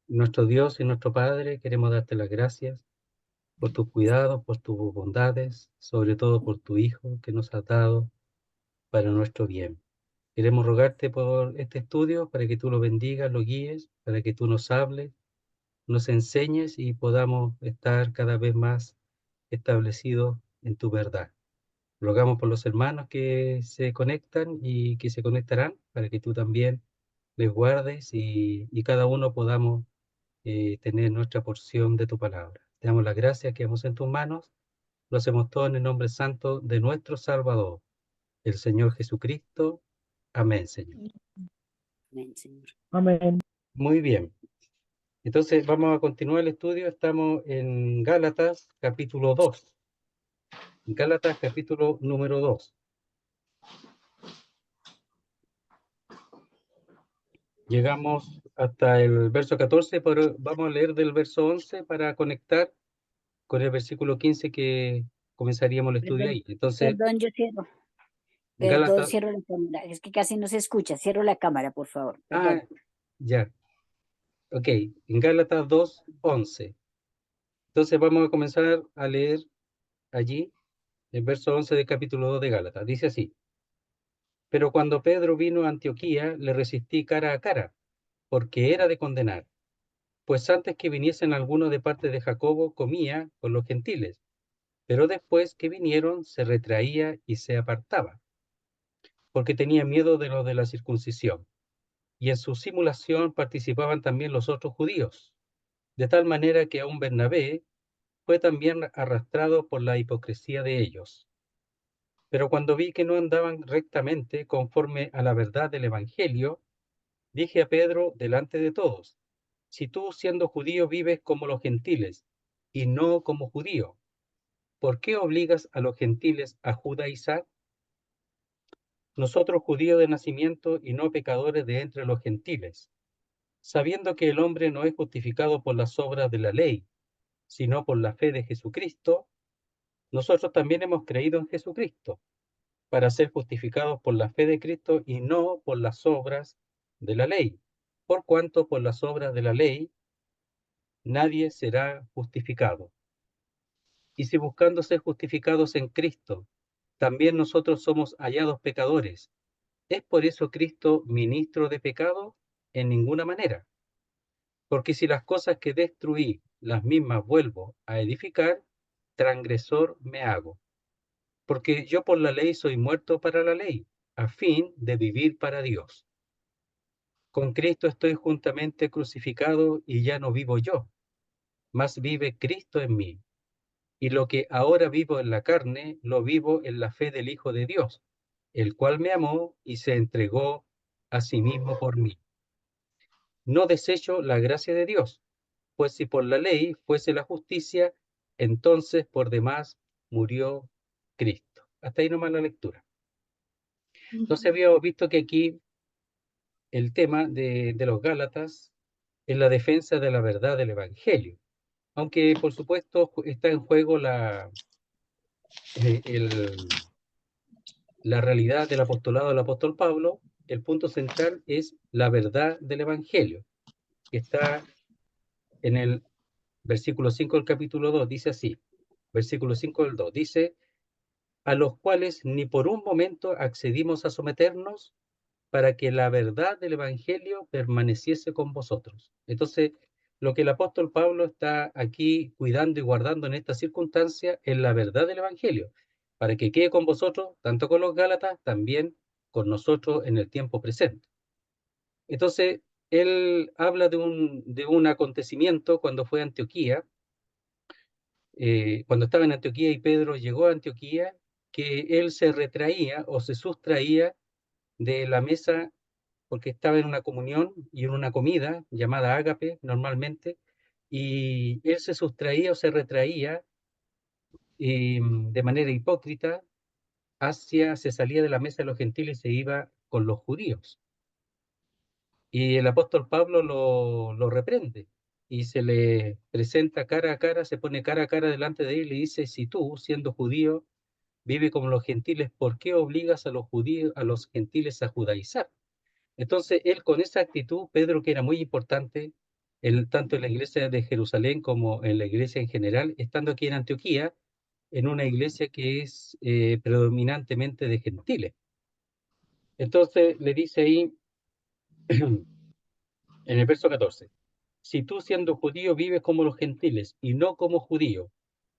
Nuestro Dios y nuestro Padre, queremos darte las gracias por tus cuidados, por tus bondades, sobre todo por tu Hijo que nos has dado para nuestro bien. Queremos rogarte por este estudio para que tú lo bendigas, lo guíes, para que tú nos hables, nos enseñes y podamos estar cada vez más establecidos en tu verdad. Rogamos por los hermanos que se conectan y que se conectarán para que tú también les guardes y cada uno podamos tener nuestra porción de tu palabra. Te damos las gracias, quedamos en tus manos, lo hacemos todo en el nombre santo de nuestro Salvador, el Señor Jesucristo. Amén, Señor. Amén, Señor. Amén. Muy bien. Entonces vamos a continuar el estudio. Estamos en Gálatas capítulo 2. Gálatas capítulo número 2. Llegamos hasta el verso 14, pero vamos a leer del verso 11 para conectar con el versículo 15 que comenzaríamos el estudio ahí. Entonces, Perdón, yo cierro. Perdón, Gálatas, cierro la cámara. Es que casi no se escucha. Cierro la cámara, por favor. Perdón. ya, ok, en Gálatas 2, 11. Entonces vamos a comenzar a leer allí el verso 11 del capítulo 2 de Gálatas. Dice así: pero cuando Pedro vino a Antioquía, le resistí cara a cara, porque era de condenar. Pues antes que viniesen algunos de parte de Jacobo, comía con los gentiles, pero después que vinieron, se retraía y se apartaba, porque tenía miedo de lo de la circuncisión. Y en su simulación participaban también los otros judíos, de tal manera que aun Bernabé fue también arrastrado por la hipocresía de ellos. Pero cuando vi que no andaban rectamente conforme a la verdad del Evangelio, dije a Pedro delante de todos: si tú, siendo judío, vives como los gentiles y no como judío, ¿por qué obligas a los gentiles a judaizar? Nosotros judíos de nacimiento y no pecadores de entre los gentiles, sabiendo que el hombre no es justificado por las obras de la ley, sino por la fe de Jesucristo, nosotros también hemos creído en Jesucristo, para ser justificados por la fe de Cristo y no por las obras de la ley, por cuanto por las obras de la ley nadie será justificado. Y si buscando ser justificados en Cristo, también nosotros somos hallados pecadores, ¿es por eso Cristo ministro de pecado? En ninguna manera. Porque si las cosas que destruí, las mismas vuelvo a edificar, transgresor me hago. Porque yo por la ley soy muerto para la ley, a fin de vivir para Dios. Con Cristo estoy juntamente crucificado y ya no vivo yo, mas vive Cristo en mí. Y lo que ahora vivo en la carne, lo vivo en la fe del Hijo de Dios, el cual me amó y se entregó a sí mismo por mí. No desecho la gracia de Dios, pues si por la ley fuese la justicia, entonces por demás murió Cristo. Hasta ahí nomás la lectura. Entonces habíamos visto que aquí el tema de los Gálatas es la defensa de la verdad del Evangelio, aunque por supuesto está en juego la realidad del apostolado del apóstol Pablo. El punto central es la verdad del Evangelio, que está en el versículo 5 del capítulo 2, dice así, versículo 5 del 2, dice: a los cuales ni por un momento accedimos a someternos, para que la verdad del Evangelio permaneciese con vosotros. Entonces, lo que el apóstol Pablo está aquí cuidando y guardando en esta circunstancia es la verdad del Evangelio, para que quede con vosotros, tanto con los Gálatas, también con nosotros en el tiempo presente. Entonces, él habla de un acontecimiento cuando fue a Antioquía, cuando estaba en Antioquía y Pedro llegó a Antioquía, que él se retraía o se sustraía de la mesa porque estaba en una comunión y en una comida llamada ágape normalmente, y él se sustraía o se retraía de manera hipócrita se salía de la mesa de los gentiles y se iba con los judíos. Y el apóstol Pablo lo reprende y se le presenta cara a cara, se pone cara a cara delante de él y le dice: si tú, siendo judío, vive como los gentiles, ¿por qué obligas a los judíos, a los gentiles a judaizar? Entonces, él con esa actitud, Pedro, que era muy importante, tanto en la iglesia de Jerusalén como en la iglesia en general, estando aquí en Antioquía, en una iglesia que es predominantemente de gentiles. Entonces le dice ahí en el verso 14, si tú siendo judío vives como los gentiles y no como judío,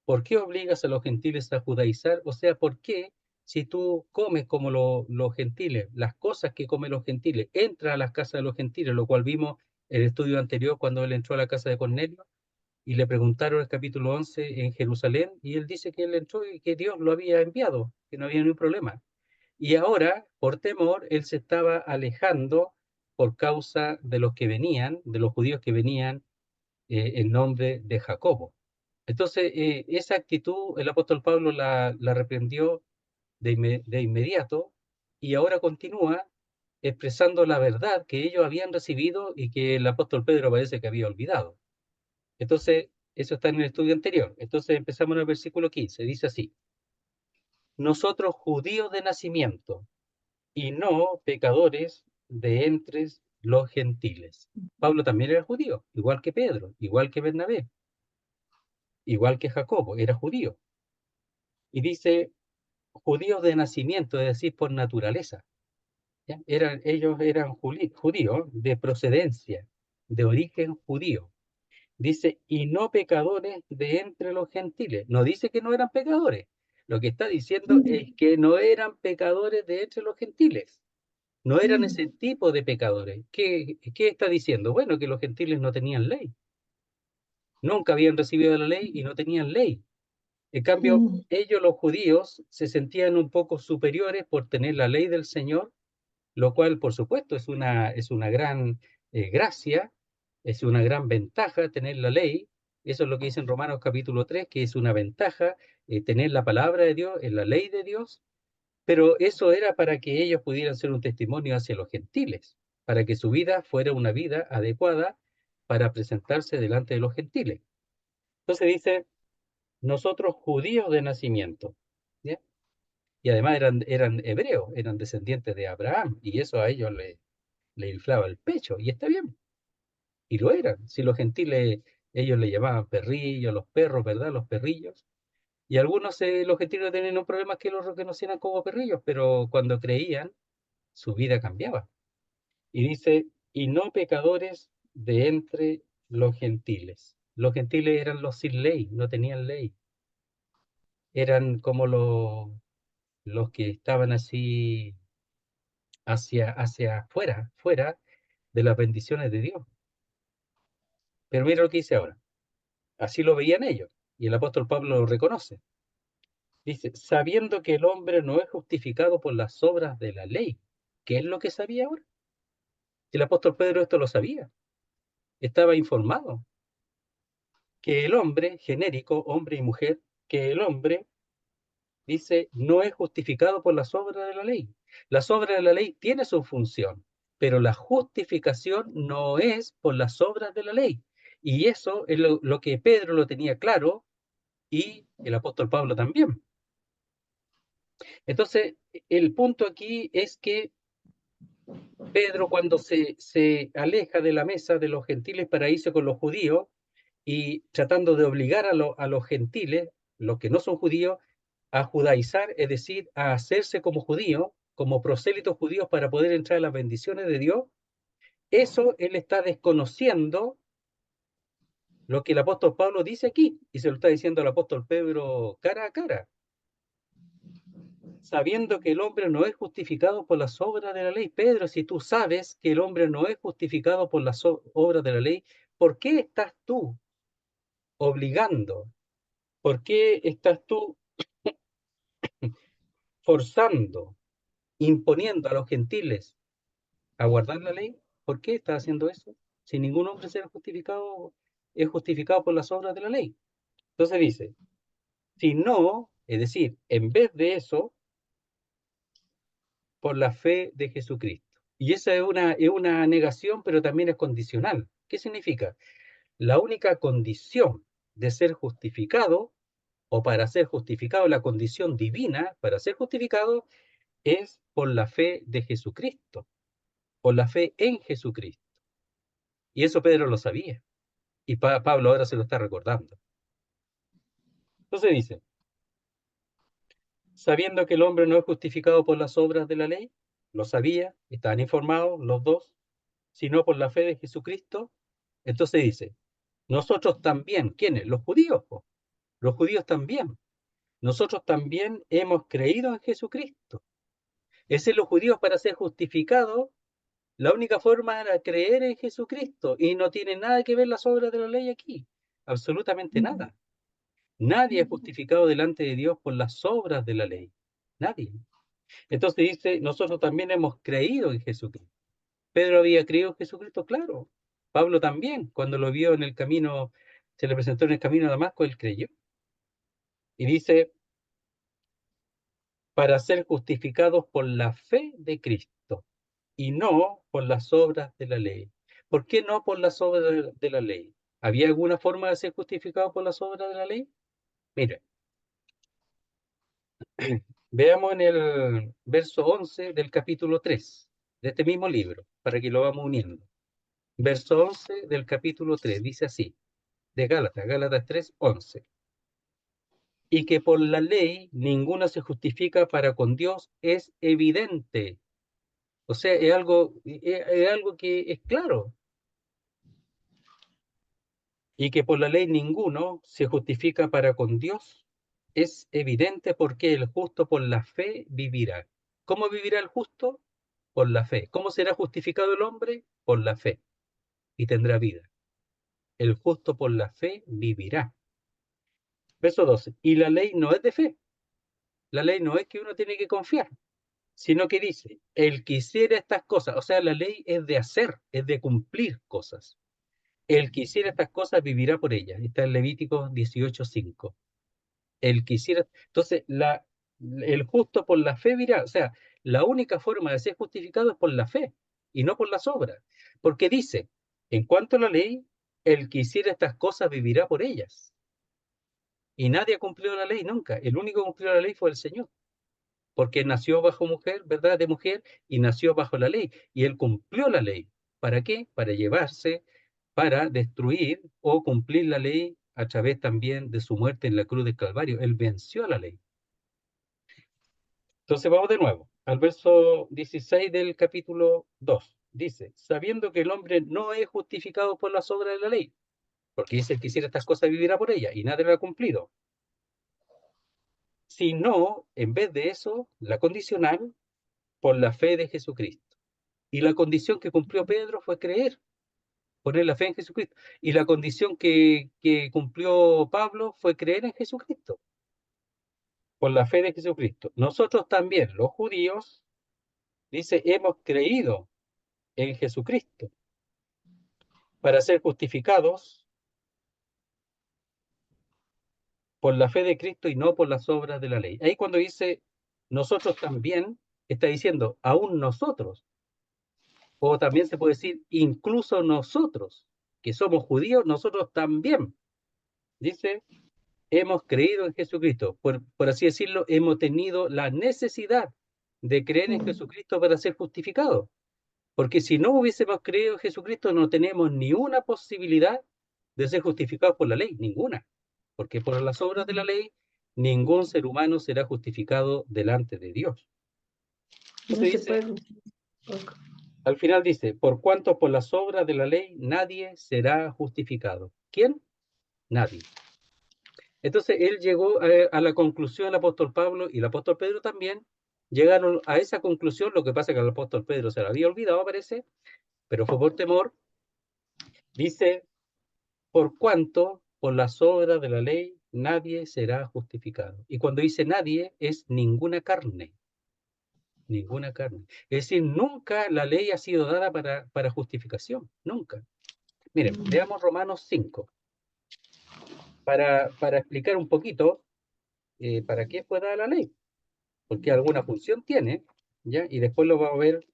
¿por qué obligas a los gentiles a judaizar? O sea, ¿por qué si tú comes como los gentiles, las cosas que comen los gentiles, entra a las casas de los gentiles, lo cual vimos en el estudio anterior cuando él entró a la casa de Cornelio y le preguntaron en el capítulo 11 en Jerusalén y él dice que él entró y que Dios lo había enviado, que no había ningún problema. Y ahora, por temor, él se estaba alejando por causa de los que venían, de los judíos que venían en nombre de Jacobo. Entonces, esa actitud el apóstol Pablo la reprendió de inmediato y ahora continúa expresando la verdad que ellos habían recibido y que el apóstol Pedro parece que había olvidado. Entonces, eso está en el estudio anterior. Entonces, empezamos en el versículo 15. Dice así, nosotros judíos de nacimiento y no pecadores de entre los gentiles. Pablo también era judío, igual que Pedro, igual que Bernabé, igual que Jacobo, era judío. Y dice, judíos de nacimiento, es decir, por naturaleza. ¿Ya? Ellos eran judíos de procedencia, de origen judío. Dice, y no pecadores de entre los gentiles. No dice que no eran pecadores. Lo que está diciendo es que no eran pecadores de entre los gentiles. No eran ese tipo de pecadores. ¿Qué está diciendo? Bueno, que los gentiles no tenían ley. Nunca habían recibido la ley y no tenían ley. En cambio, ellos, los judíos, se sentían un poco superiores por tener la ley del Señor, lo cual, por supuesto, es una gran gracia, es una gran ventaja tener la ley. Eso es lo que dice en Romanos capítulo 3, que es una ventaja tener la palabra de Dios, en la ley de Dios, pero eso era para que ellos pudieran ser un testimonio hacia los gentiles, para que su vida fuera una vida adecuada para presentarse delante de los gentiles. Entonces dice, nosotros judíos de nacimiento, ¿ya? Y además eran hebreos, eran descendientes de Abraham, y eso a ellos le inflaba el pecho, y está bien, y lo eran. Si los gentiles, ellos le llamaban perrillos, los perros, ¿verdad? Los perrillos. Y algunos, los gentiles tenían un problema que los reconocieran como perrillos, pero cuando creían, su vida cambiaba. Y dice, y no pecadores de entre los gentiles. Los gentiles eran los sin ley, no tenían ley. Eran como los que estaban así hacia afuera, fuera de las bendiciones de Dios. Pero mira lo que dice ahora. Así lo veían ellos. Y el apóstol Pablo lo reconoce. Dice, sabiendo que el hombre no es justificado por las obras de la ley. ¿Qué es lo que sabía ahora? El apóstol Pedro esto lo sabía. Estaba informado. Que el hombre, genérico, hombre y mujer, que el hombre, dice, no es justificado por las obras de la ley. Las obras de la ley tienen su función, pero la justificación no es por las obras de la ley. Y eso es lo que Pedro lo tenía claro y el apóstol Pablo también. Entonces, el punto aquí es que Pedro, cuando se aleja de la mesa de los gentiles para irse con los judíos y tratando de obligar a los gentiles, los que no son judíos, a judaizar, es decir, a hacerse como judíos, como prosélitos judíos para poder entrar a las bendiciones de Dios, eso él está desconociendo lo que el apóstol Pablo dice aquí, y se lo está diciendo al apóstol Pedro cara a cara, sabiendo que el hombre no es justificado por las obras de la ley. Pedro, si tú sabes que el hombre no es justificado por las obras de la ley, ¿por qué estás tú obligando? ¿Por qué estás tú forzando, imponiendo a los gentiles a guardar la ley? ¿Por qué estás haciendo eso? Si ningún hombre será justificado, es justificado por las obras de la ley. Entonces dice, si no, es decir, en vez de eso, por la fe de Jesucristo. Y esa es una negación, pero también es condicional. ¿Qué significa? La única condición de ser justificado, o para ser justificado, la condición divina para ser justificado, es por la fe de Jesucristo. por la fe en Jesucristo. Y eso Pedro lo sabía. Y Pablo ahora se lo está recordando. Entonces dice, sabiendo que el hombre no es justificado por las obras de la ley, lo sabía, estaban informados los dos, sino por la fe de Jesucristo. Entonces dice, nosotros también, ¿quiénes? Los judíos, po. Los judíos también. Nosotros también hemos creído en Jesucristo. Es decir, los judíos para ser justificados, la única forma era creer en Jesucristo y no tiene nada que ver las obras de la ley aquí. Absolutamente nada. Nadie es justificado delante de Dios por las obras de la ley. Nadie. Entonces dice, nosotros también hemos creído en Jesucristo. Pedro había creído en Jesucristo, claro. Pablo también, cuando lo vio en el camino, se le presentó en el camino a Damasco, él creyó. Y dice, para ser justificados por la fe de Cristo y no por las obras de la ley. ¿Por qué no por las obras de la ley? ¿Había alguna forma de ser justificado por las obras de la ley? Mire, veamos en el verso 11 del capítulo 3 de este mismo libro, para que lo vamos uniendo. Verso 11 del capítulo 3 dice así, de Gálatas, Gálatas 3, 11. Y que por la ley ninguna se justifica para con Dios es evidente. O sea, es algo que es claro. Y que por la ley ninguno se justifica para con Dios es evidente porque el justo por la fe vivirá. ¿Cómo vivirá el justo? Por la fe. ¿Cómo será justificado el hombre? Por la fe. Y tendrá vida. El justo por la fe vivirá. Verso 12. Y la ley no es de fe. La ley no es que uno tiene que confiar, sino que dice, el que hiciera estas cosas, o sea, la ley es de hacer, es de cumplir cosas. El que hiciera estas cosas vivirá por ellas. Está en Levítico 18:5. El que hiciera. Entonces, el justo por la fe vivirá. O sea, la única forma de ser justificado es por la fe y no por las obras. Porque dice, en cuanto a la ley, el que hiciera estas cosas vivirá por ellas. Y nadie ha cumplido la ley nunca. El único que cumplió la ley fue el Señor. Porque nació bajo mujer, ¿verdad? De mujer, y nació bajo la ley. Y él cumplió la ley. ¿Para qué? Para llevarse, para destruir o cumplir la ley a través también de su muerte en la cruz del Calvario. Él venció a la ley. Entonces vamos de nuevo al verso 16 del capítulo 2. Dice, sabiendo que el hombre no es justificado por las obras de la ley, porque dice el que hiciera estas cosas vivirá por ella, y nadie lo ha cumplido. Sino, en vez de eso, la condicional, por la fe de Jesucristo. Y la condición que cumplió Pedro fue creer, poner la fe en Jesucristo. Y la condición que cumplió Pablo fue creer en Jesucristo, por la fe de Jesucristo. Nosotros también, los judíos, dice, hemos creído en Jesucristo para ser justificados por la fe de Cristo y no por las obras de la ley. Ahí cuando dice nosotros también, está diciendo aún nosotros, o también se puede decir incluso nosotros, que somos judíos, nosotros también. Dice, hemos creído en Jesucristo, por así decirlo, hemos tenido la necesidad de creer en Jesucristo para ser justificados. Porque si no hubiésemos creído en Jesucristo, no tenemos ni una posibilidad de ser justificados por la ley, ninguna. Porque por las obras de la ley, ningún ser humano será justificado delante de Dios. Entonces dice, al final dice, por cuanto por las obras de la ley nadie será justificado. ¿Quién? Nadie. Entonces él llegó a la conclusión, el apóstol Pablo y el apóstol Pedro también, llegaron a esa conclusión. Lo que pasa es que el apóstol Pedro se la había olvidado, parece, pero fue por temor. Dice, por cuanto por las obras de la ley nadie será justificado. Y cuando dice nadie, es ninguna carne, ninguna carne. Es decir, nunca la ley ha sido dada para justificación, nunca. Miren, veamos Romanos 5, para explicar un poquito para qué fue dada la ley, porque alguna función tiene, ¿ya? Y después lo vamos a ver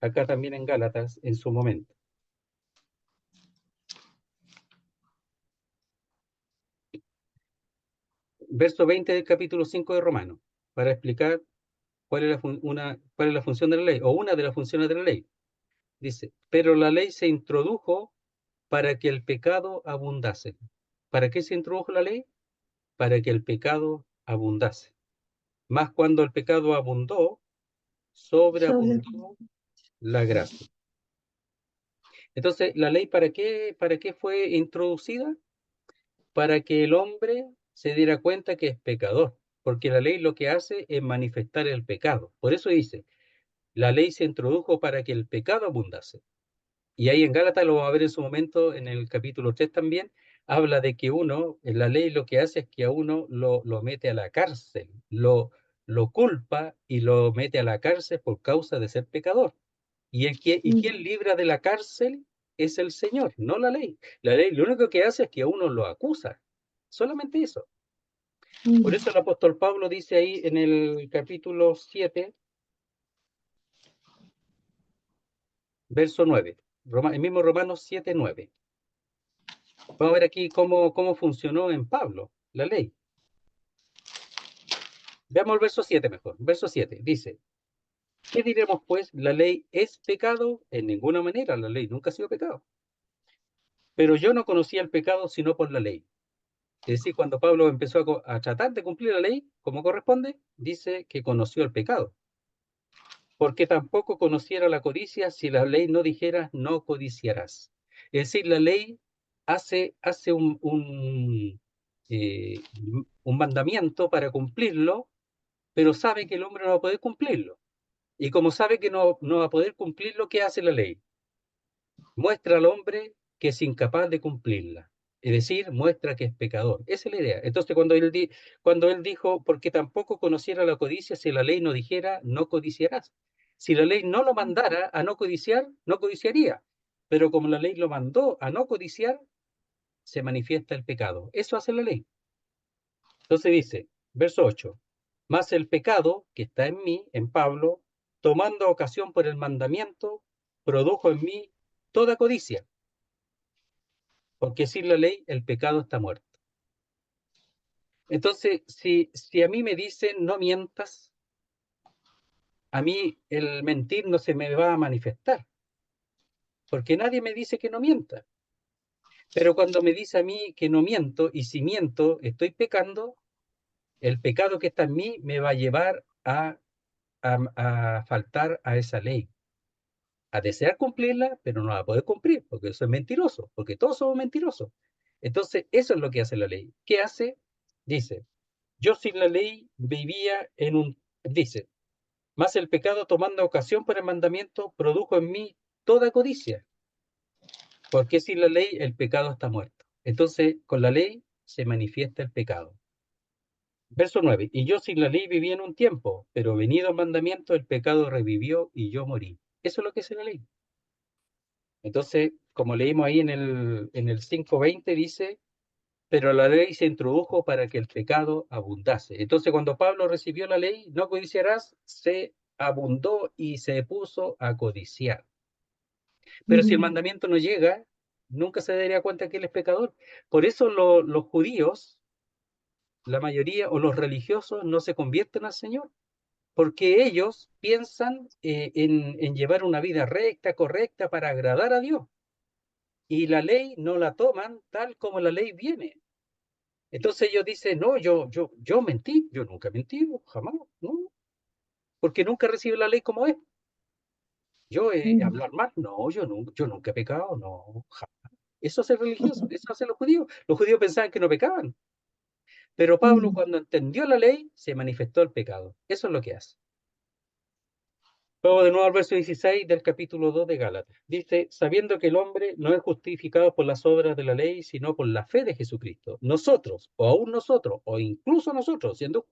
acá también en Gálatas en su momento. Verso 20 del capítulo 5 de Romanos, para explicar cuál es la función de la ley, o una de las funciones de la ley. Dice, pero la ley se introdujo para que el pecado abundase. ¿Para qué se introdujo la ley? Para que el pecado abundase. Más cuando el pecado abundó, Sobre sobreabundó la gracia. Entonces, ¿la ley para qué fue introducida? Para que el hombre se diera cuenta que es pecador, porque la ley lo que hace es manifestar el pecado. Por eso dice, la ley se introdujo para que el pecado abundase. Y ahí en Gálatas lo vamos a ver en su momento, en el capítulo 3 también, habla de que uno, en la ley lo que hace es que a uno lo mete a la cárcel, lo culpa y lo mete a la cárcel por causa de ser pecador. Y quien libra de la cárcel es el Señor, no la ley. La ley lo único que hace es que a uno lo acusa. Solamente eso. Por eso el apóstol Pablo dice ahí en el capítulo 7, verso 9. El mismo Romanos 7, 9. Vamos a ver aquí cómo funcionó en Pablo la ley. Veamos el verso 7 mejor. Verso 7 dice, ¿qué diremos pues? ¿La ley es pecado? En ninguna manera, la ley nunca ha sido pecado. Pero yo no conocía el pecado sino por la ley. Es decir, cuando Pablo empezó a tratar de cumplir la ley como corresponde, dice que conoció el pecado. Porque tampoco conociera la codicia si la ley no dijera no codiciarás. Es decir, la ley hace un mandamiento para cumplirlo, pero sabe que el hombre no va a poder cumplirlo. Y como sabe que no va a poder cumplirlo, ¿qué hace la ley? Muestra al hombre que es incapaz de cumplirla. Es decir, muestra que es pecador. Esa es la idea. Entonces, cuando él dijo, porque tampoco conociera la codicia si la ley no dijera, no codiciarás. Si la ley no lo mandara a no codiciar, no codiciaría. Pero como la ley lo mandó a no codiciar, se manifiesta el pecado. Eso hace la ley. Entonces dice, verso 8, mas el pecado que está en mí, en Pablo, tomando ocasión por el mandamiento, produjo en mí toda codicia, porque sin la ley el pecado está muerto. Entonces, si a mí me dicen no mientas, a mí el mentir no se me va a manifestar, porque nadie me dice que no mienta. Pero cuando me dice a mí que no miento, y si miento estoy pecando, el pecado que está en mí me va a llevar a faltar a esa ley, a desear cumplirla, pero no va a poder cumplir, porque eso es mentiroso, porque todos somos mentirosos. Entonces, eso es lo que hace la ley. ¿Qué hace? Dice, yo sin la ley vivía dice, más el pecado tomando ocasión por el mandamiento produjo en mí toda codicia, porque sin la ley el pecado está muerto. Entonces, con la ley se manifiesta el pecado. Verso 9, y yo sin la ley viví en un tiempo, pero venido el mandamiento, el pecado revivió y yo morí. Eso es lo que es la ley. Entonces, como leímos ahí en el 5:20, dice, pero la ley se introdujo para que el pecado abundase. Entonces, cuando Pablo recibió la ley, no codiciarás, se abundó y se puso a codiciar. Pero si el mandamiento no llega, nunca se daría cuenta que él es pecador. Por eso los judíos, la mayoría, o los religiosos, no se convierten al Señor, porque ellos piensan en llevar una vida recta, correcta, para agradar a Dios. Y la ley no la toman tal como la ley viene. Entonces ellos dicen, no, yo mentí, yo nunca mentí, jamás, no, porque nunca recibe la ley como es. Yo hablar mal, no, yo nunca he pecado, no, jamás. Eso hace religioso, eso hacen los judíos. Los judíos pensaban que no pecaban, pero Pablo cuando entendió la ley se manifestó el pecado. Eso es lo que hace. Luego de nuevo al verso 16 del capítulo 2 de Gálatas. Dice, sabiendo que el hombre no es justificado por las obras de la ley, sino por la fe de Jesucristo. Nosotros, o aún nosotros, o incluso nosotros, siendo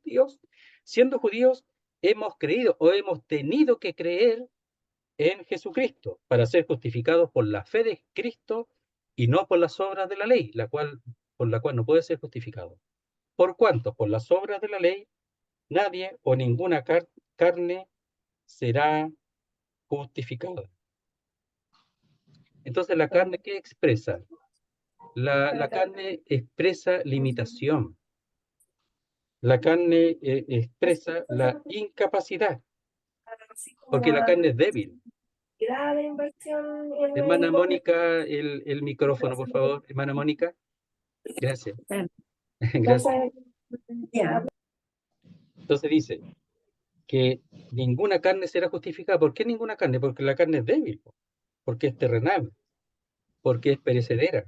judíos, hemos creído o hemos tenido que creer en Jesucristo para ser justificados por la fe de Cristo y no por las obras de la ley, por la cual no puede ser justificado. Por cuanto por las obras de la ley nadie o ninguna carne será justificada. Entonces, ¿la carne qué expresa? La carne expresa limitación. La carne expresa la incapacidad, porque la carne es débil. de inversión en Hermana el Mónica, el micrófono, por favor. Hermana Mónica, gracias. Gracias. Ya. Entonces dice que ninguna carne será justificada. ¿Por qué ninguna carne? Porque la carne es débil, porque es terrenal, porque es perecedera,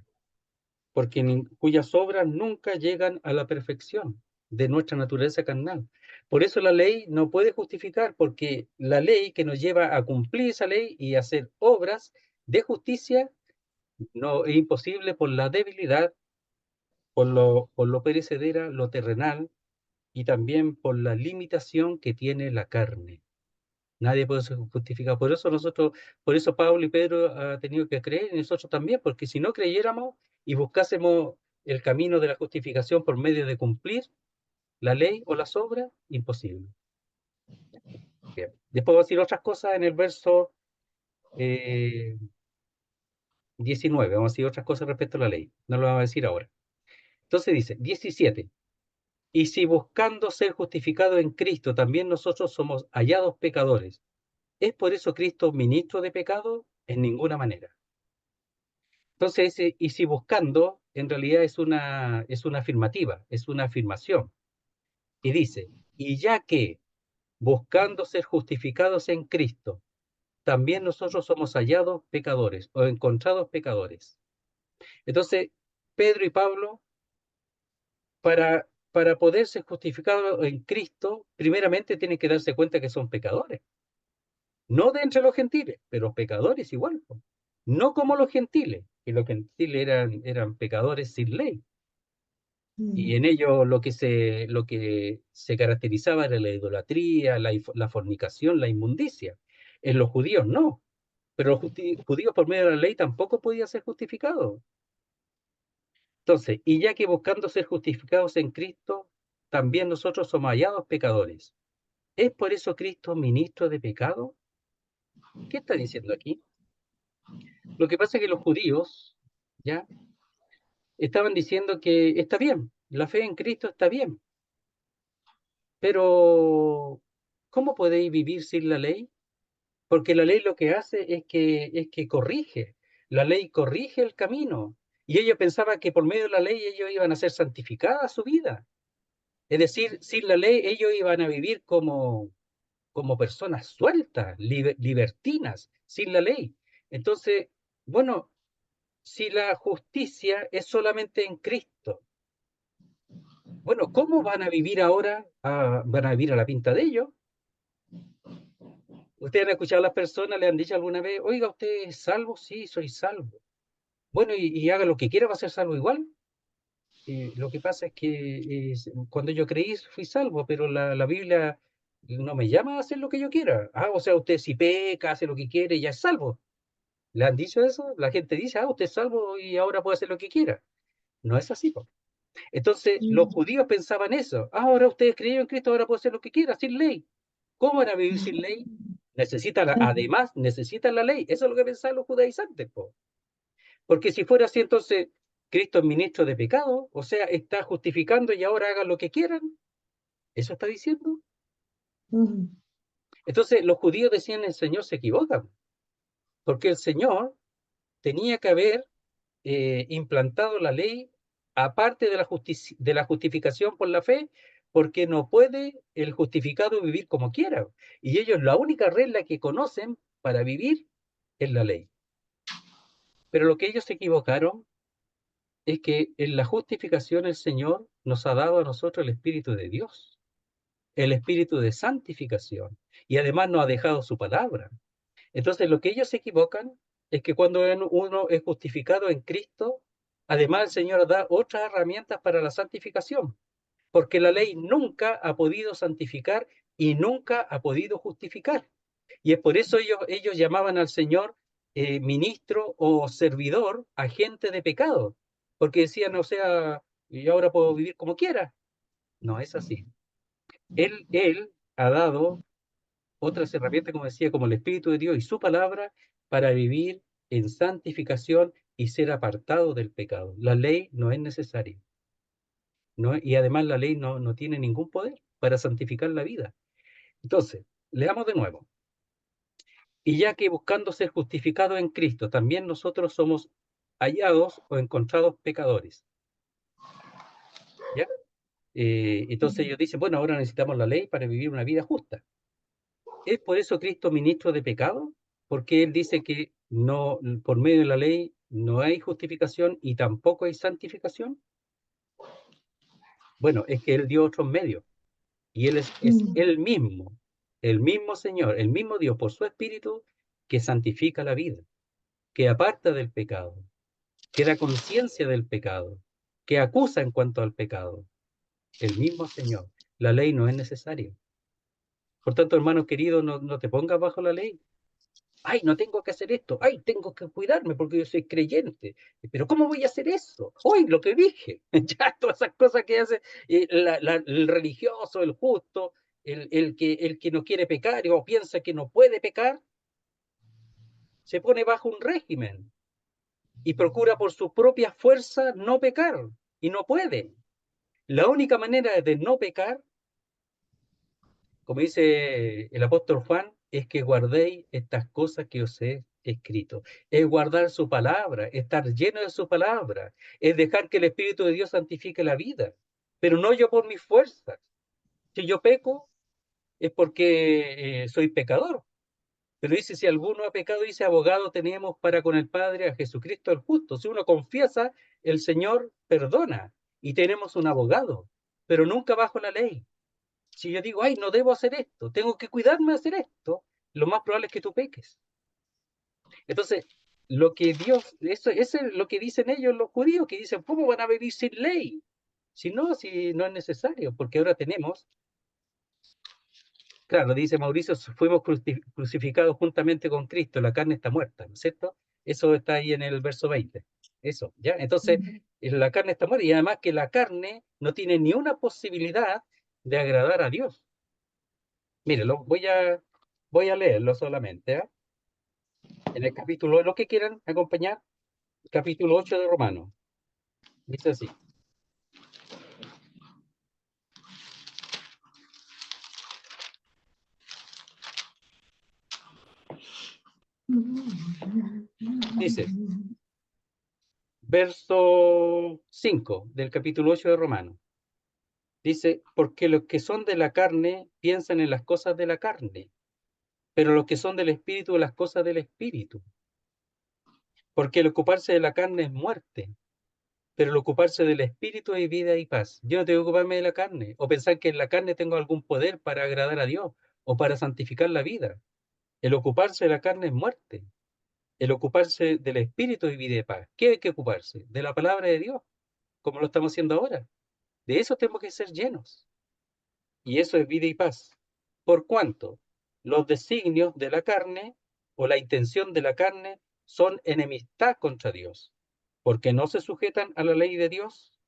porque cuyas obras nunca llegan a la perfección de nuestra naturaleza carnal. Por eso la ley no puede justificar, porque la ley que nos lleva a cumplir esa ley y hacer obras de justicia no es imposible por la debilidad, por lo perecedera, lo terrenal y también por la limitación que tiene la carne. Nadie puede ser justificado. Por eso Pablo y Pedro han tenido que creer y nosotros también, porque si no creyéramos y buscásemos el camino de la justificación por medio de cumplir la ley o las obras, imposible. Bien. Después va a decir otras cosas en el verso 19, vamos a decir otras cosas respecto a la ley. No lo vamos a decir ahora. Entonces dice, 17. Y si buscando ser justificados en Cristo, también nosotros somos hallados pecadores, ¿es por eso Cristo ministro de pecado? En ninguna manera. Entonces, y si buscando, en realidad es una afirmativa, es una afirmación. Y dice, y ya que buscando ser justificados en Cristo, también nosotros somos hallados pecadores o encontrados pecadores. Entonces, Pedro y Pablo, para poder ser justificados en Cristo, primeramente tienen que darse cuenta que son pecadores. No de entre los gentiles, pero pecadores igual. No como los gentiles, que los gentiles eran pecadores sin ley. Y en ello lo que se caracterizaba era la idolatría, la fornicación, la inmundicia. En los judíos no, pero los judíos por medio de la ley tampoco podían ser justificados. Entonces, y ya que buscando ser justificados en Cristo, también nosotros somos hallados pecadores. ¿Es por eso Cristo ministro de pecado? ¿Qué está diciendo aquí? Lo que pasa es que los judíos, ¿ya? Estaban diciendo que está bien, la fe en Cristo está bien, pero ¿cómo podéis vivir sin la ley? Porque la ley lo que hace es que corrige, la ley corrige el camino. Y ellos pensaban que por medio de la ley ellos iban a ser santificadas su vida. Es decir, sin la ley ellos iban a vivir como personas sueltas, libertinas, sin la ley. Entonces, bueno, si la justicia es solamente en Cristo, bueno, ¿cómo van a vivir ahora? ¿Van a vivir a la pinta de ellos? ¿Ustedes han escuchado a las personas, le han dicho alguna vez, oiga, ¿usted es salvo? Sí, soy salvo. Bueno, y haga lo que quiera, va a ser salvo igual. Lo que pasa es que cuando yo creí fui salvo, pero la Biblia no me llama a hacer lo que yo quiera. O sea, usted si peca, hace lo que quiere, ya es salvo. ¿Le han dicho eso? La gente dice, usted es salvo y ahora puede hacer lo que quiera. No es así, po. Entonces, los judíos pensaban eso. Ahora ustedes creyeron en Cristo, ahora puede hacer lo que quiera, sin ley. ¿Cómo van a vivir sin ley? Además, necesitan la ley. Eso es lo que pensaban los judaizantes, po. Porque si fuera así, entonces, Cristo es ministro de pecado, o sea, está justificando y ahora hagan lo que quieran. ¿Eso está diciendo? Entonces, los judíos decían, el Señor se equivoca, porque el Señor tenía que haber implantado la ley aparte de la justificación por la fe, porque no puede el justificado vivir como quiera. Y ellos la única regla que conocen para vivir es la ley. Pero lo que ellos se equivocaron es que en la justificación el Señor nos ha dado a nosotros el Espíritu de Dios, el Espíritu de santificación, y además nos ha dejado su palabra. Entonces, lo que ellos se equivocan es que cuando uno es justificado en Cristo, además el Señor da otras herramientas para la santificación, porque la ley nunca ha podido santificar y nunca ha podido justificar. Y es por eso ellos llamaban al Señor ministro o servidor, agente de pecado, porque decían, o sea, yo ahora puedo vivir como quiera. No es así. Él ha dado otras herramientas, como decía, como el Espíritu de Dios y su palabra, para vivir en santificación y ser apartado del pecado. La ley no es necesaria. ¿No? Y además la ley no tiene ningún poder para santificar la vida. Entonces, leamos de nuevo. Y ya que buscando ser justificados en Cristo, también nosotros somos hallados o encontrados pecadores. ¿Ya? Entonces ellos dicen, bueno, ahora necesitamos la ley para vivir una vida justa. ¿Es por eso Cristo ministro de pecado? Porque Él dice que no, por medio de la ley no hay justificación y tampoco hay santificación. Bueno, es que Él dio otros medios y Él es el mismo Señor, el mismo Dios por su Espíritu que santifica la vida, que aparta del pecado, que da conciencia del pecado, que acusa en cuanto al pecado. El mismo Señor. La ley no es necesaria. Por tanto, hermano querido, no te pongas bajo la ley. Ay, no tengo que hacer esto. Ay, tengo que cuidarme porque yo soy creyente. Pero ¿cómo voy a hacer eso? Hoy lo que dije. Ya todas esas cosas que hace el religioso, el justo, el que no quiere pecar o piensa que no puede pecar, se pone bajo un régimen y procura por su propia fuerza no pecar. Y no puede. La única manera de no pecar, como dice el apóstol Juan, es que guardéis estas cosas que os he escrito. Es guardar su palabra, estar lleno de su palabra, es dejar que el Espíritu de Dios santifique la vida, pero no yo por mis fuerzas. Si yo peco, es porque soy pecador. Pero dice, si alguno ha pecado, dice, abogado tenemos para con el Padre a Jesucristo el justo. Si uno confiesa, el Señor perdona y tenemos un abogado, pero nunca bajo la ley. Si yo digo, ay, no debo hacer esto, tengo que cuidarme de hacer esto, lo más probable es que tú peques. Entonces, lo que Dios, eso es lo que dicen ellos, los judíos, que dicen, ¿cómo van a vivir sin ley? Si no es necesario, porque ahora tenemos, claro, dice Mauricio, fuimos crucificados juntamente con Cristo, la carne está muerta, ¿no es cierto? Eso está ahí en el verso 20. Eso, ¿ya? Entonces, la carne está muerta y además que la carne no tiene ni una posibilidad de agradar a Dios. Mire, voy a leerlo solamente, ¿eh? En el capítulo, lo que quieran acompañar, capítulo 8 de Romanos. Dice así. Dice, verso 5 del capítulo 8 de Romanos. Dice, porque los que son de la carne piensan en las cosas de la carne, pero los que son del espíritu en las cosas del espíritu. Porque el ocuparse de la carne es muerte, pero el ocuparse del espíritu es vida y paz. Yo no tengo que ocuparme de la carne, o pensar que en la carne tengo algún poder para agradar a Dios, o para santificar la vida. El ocuparse de la carne es muerte. El ocuparse del espíritu es vida y paz. ¿Qué hay que ocuparse? De la palabra de Dios, como lo estamos haciendo ahora. De eso tenemos que ser llenos. Y eso es vida y paz. Por cuanto los designios de la carne o la intención de la carne son enemistad contra Dios, porque no se sujetan a la ley de Dios,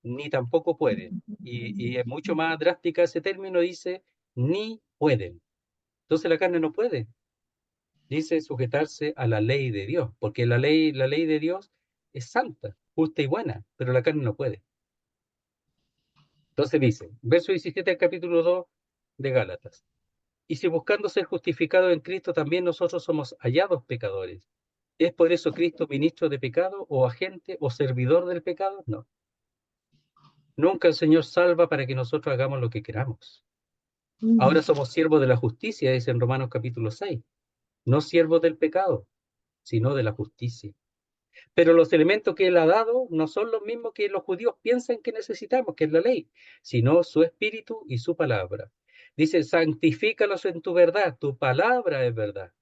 ni tampoco pueden. Y es mucho más drástica ese término, dice, ni pueden. Entonces la carne no puede, dice sujetarse a la ley de Dios, porque la ley de Dios es santa, justa y buena, pero la carne no puede. Entonces dice, verso 17 del capítulo 2 de Gálatas. Y si buscando ser justificados en Cristo también nosotros somos hallados pecadores, ¿es por eso Cristo ministro de pecado o agente o servidor del pecado? No. Nunca el Señor salva para que nosotros hagamos lo que queramos. Ahora somos siervos de la justicia, dice en Romanos capítulo 6. No siervos del pecado, sino de la justicia. Pero los elementos que Él ha dado no son los mismos que los judíos piensan que necesitamos, que es la ley, sino su espíritu y su palabra. Dice, santifícalos en tu verdad, tu palabra es verdad.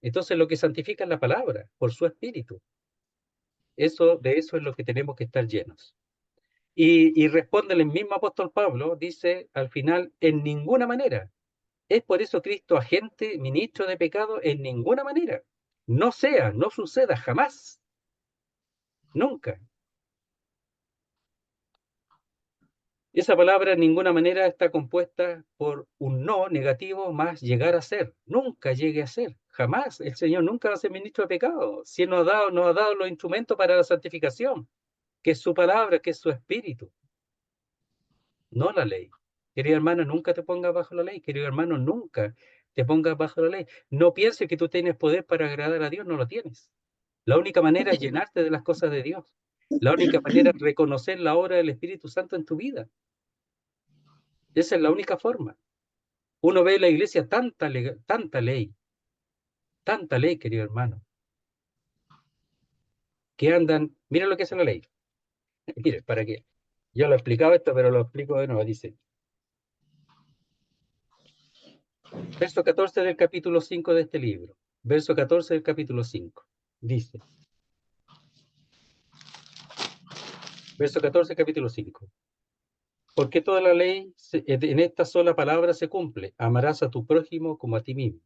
Entonces lo que santifica es la palabra, por su espíritu. De eso es lo que tenemos que estar llenos. Y responde el mismo apóstol Pablo, dice al final, en ninguna manera. ¿Es por eso Cristo agente, ministro de pecado? En ninguna manera. No sea, no suceda jamás. Nunca. Esa palabra en ninguna manera está compuesta por un no negativo más llegar a ser. Nunca llegue a ser. Jamás. El Señor nunca va a ser ministro de pecado. Si Él nos ha dado los instrumentos para la santificación, que es su palabra, que es su espíritu, no la ley. Querido hermano, nunca te pongas bajo la ley. Querido hermano, nunca te pongas bajo la ley. No pienses que tú tienes poder para agradar a Dios, no lo tienes. La única manera es llenarte de las cosas de Dios. La única manera es reconocer la obra del Espíritu Santo en tu vida. Esa es la única forma. Uno ve en la iglesia tanta ley, querido hermano, que andan, mira lo que es la ley. Mire, para qué. Yo lo he explicado esto, pero lo explico de nuevo. Dice, verso 14 del capítulo 5 de este libro. Verso 14 del capítulo 5. Dice, verso 14 capítulo 5. Porque toda la ley en esta sola palabra se cumple. Amarás a tu prójimo como a ti mismo.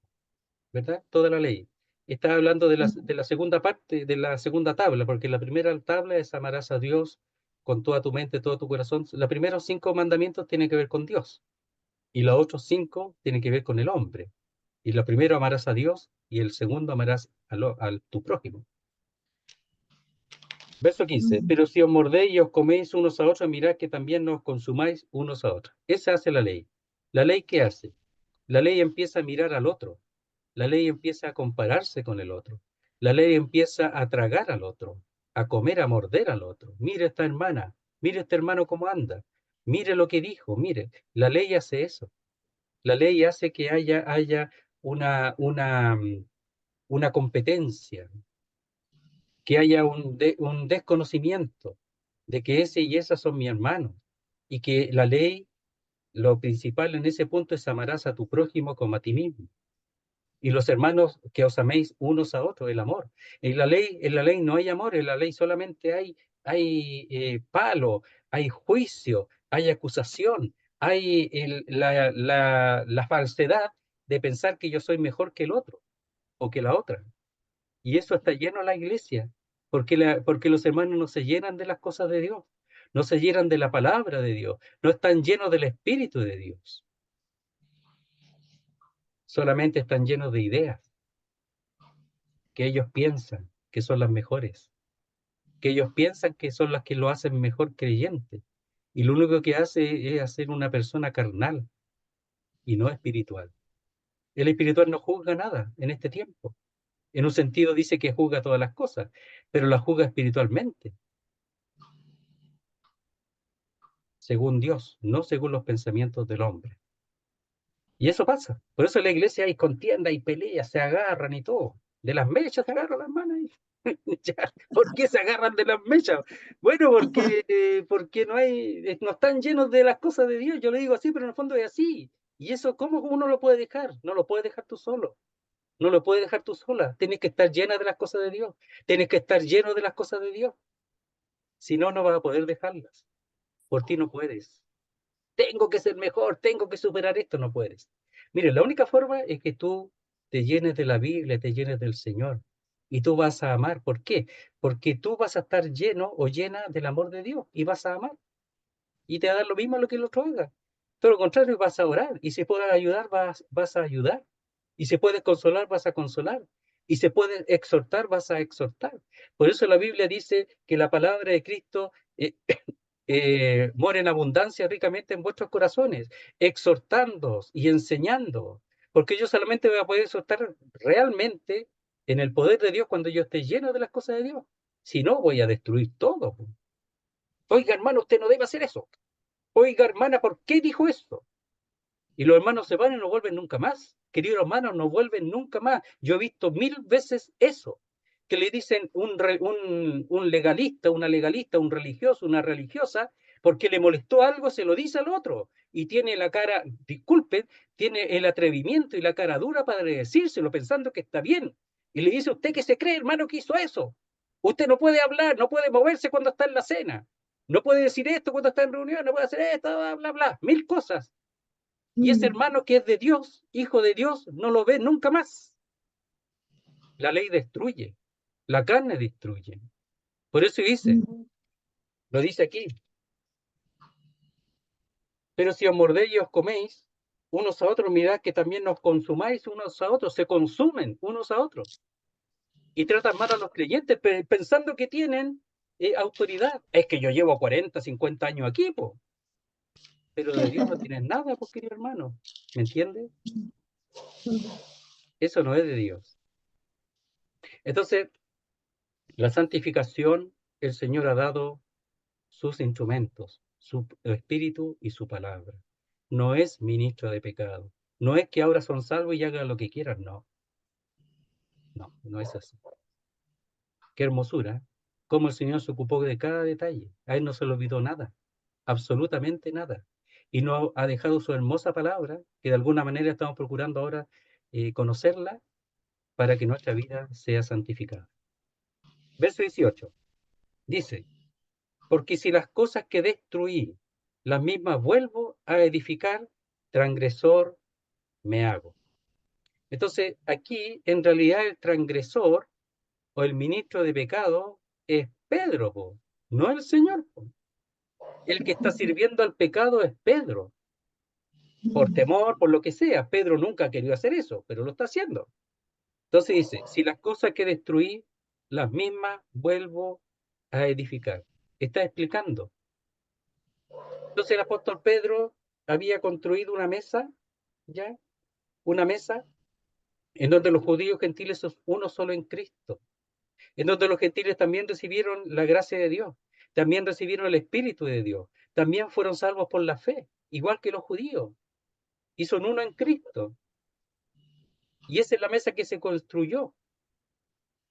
¿Verdad? Toda la ley. Está hablando de la segunda parte, de la segunda tabla, porque la primera tabla es amarás a Dios con toda tu mente, todo tu corazón. Los primeros 5 mandamientos tienen que ver con Dios. Y los otros 5 tienen que ver con el hombre. Y lo primero amarás a Dios y el segundo amarás a tu prójimo. Verso 15. Pero si os mordéis y os coméis unos a otros, mirad que también no os consumáis unos a otros. Esa hace la ley. ¿La ley qué hace? La ley empieza a mirar al otro. La ley empieza a compararse con el otro. La ley empieza a tragar al otro, a comer, a morder al otro. Mire esta hermana, mire este hermano cómo anda, mire lo que dijo, mire. La ley hace eso. La ley hace que haya una competencia, que haya un desconocimiento de que ese y esa son mi hermano. Y que la ley, lo principal en ese punto es amarás a tu prójimo como a ti mismo. Y los hermanos que os améis unos a otros, el amor. En la ley no hay amor, en la ley solamente hay palo, hay juicio, hay acusación, hay la falsedad de pensar que yo soy mejor que el otro o que la otra. Y eso está lleno en la iglesia, porque los hermanos no se llenan de las cosas de Dios, no se llenan de la palabra de Dios, no están llenos del Espíritu de Dios, solamente están llenos de ideas que ellos piensan que son las mejores, que ellos piensan que son las que lo hacen mejor creyente. Y lo único que hace es hacer una persona carnal y no espiritual. El espiritual no juzga nada en este tiempo. En un sentido dice que juzga todas las cosas, pero las juzga espiritualmente, según Dios, no según los pensamientos del hombre. Y eso pasa. Por eso en la iglesia hay contienda, hay peleas, se agarran y todo. De las mechas se agarran las manos. Ya, ¿por qué se agarran de las mechas? Bueno, porque no están llenos de las cosas de Dios. Yo le digo así, pero en el fondo es así. Y eso, ¿cómo uno lo puede dejar? No lo puedes dejar tú solo. No lo puedes dejar tú sola. Tienes que estar llena de las cosas de Dios. Tienes que estar lleno de las cosas de Dios. Si no, no vas a poder dejarlas. Por ti no puedes. Tengo que ser mejor, tengo que superar esto, no puedes. Mire, la única forma es que tú te llenes de la Biblia, te llenes del Señor. Y tú vas a amar. ¿Por qué? Porque tú vas a estar lleno o llena del amor de Dios y vas a amar. Y te va a dar lo mismo lo que el otro haga. Todo lo contrario, vas a orar. Y si puedes ayudar, vas a ayudar. Y si puedes consolar, vas a consolar. Y si puedes exhortar, vas a exhortar. Por eso la Biblia dice que la palabra de Cristo mora en abundancia ricamente en vuestros corazones, exhortándoos y enseñando, porque yo solamente voy a poder exhortar realmente en el poder de Dios cuando yo esté lleno de las cosas de Dios. Si no, voy a destruir todo. Oiga, hermano, usted no debe hacer eso. Oiga, hermana, ¿por qué dijo eso? Y los hermanos se van y no vuelven nunca más. Queridos hermanos, no vuelven nunca más. Yo he visto 1000 veces eso, que le dicen un legalista, una legalista, un religioso, una religiosa, porque le molestó algo, se lo dice al otro. Y tiene la cara, disculpen, tiene el atrevimiento y la cara dura para decírselo pensando que está bien. Y le dice, ¿usted qué se cree, hermano, que hizo eso? Usted no puede hablar, no puede moverse cuando está en la cena. No puede decir esto cuando está en reunión, no puede hacer esto, bla, bla, bla. 1000 cosas. Y ese hermano que es de Dios, hijo de Dios, no lo ve nunca más. La ley destruye, la carne destruye. Por eso dice, lo dice aquí, pero si os mordéis y os coméis unos a otros, mirad que también nos consumáis unos a otros, se consumen unos a otros. Y tratan mal a los creyentes pensando que tienen autoridad. Es que yo llevo 40, 50 años aquí, po. Pero de Dios no tienen nada, pues, querido hermano. ¿Me entiendes? Eso no es de Dios. Entonces, la santificación, el Señor ha dado sus instrumentos, su espíritu y su palabra. No es ministro de pecado. No es que ahora son salvos y hagan lo que quieran, no. No, no es así. Qué hermosura. Cómo el Señor se ocupó de cada detalle. A Él no se le olvidó nada, absolutamente nada. Y nos ha dejado su hermosa palabra, que de alguna manera estamos procurando ahora conocerla para que nuestra vida sea santificada. Verso 18. Dice, porque si las cosas que destruí, las mismas vuelvo a edificar, transgresor me hago. Entonces, aquí en realidad el transgresor o el ministro de pecado es Pedro, po, no el Señor. Po. El que está sirviendo al pecado es Pedro. Por temor, por lo que sea. Pedro nunca ha querido hacer eso, pero lo está haciendo. Entonces dice, si las cosas que destruí, las mismas vuelvo a edificar. Está explicando. Entonces el apóstol Pedro había construido una mesa, ¿ya? Una mesa en donde los judíos gentiles son uno solo en Cristo, en donde los gentiles también recibieron la gracia de Dios, también recibieron el Espíritu de Dios, también fueron salvos por la fe, igual que los judíos, y son uno en Cristo. Y esa es la mesa que se construyó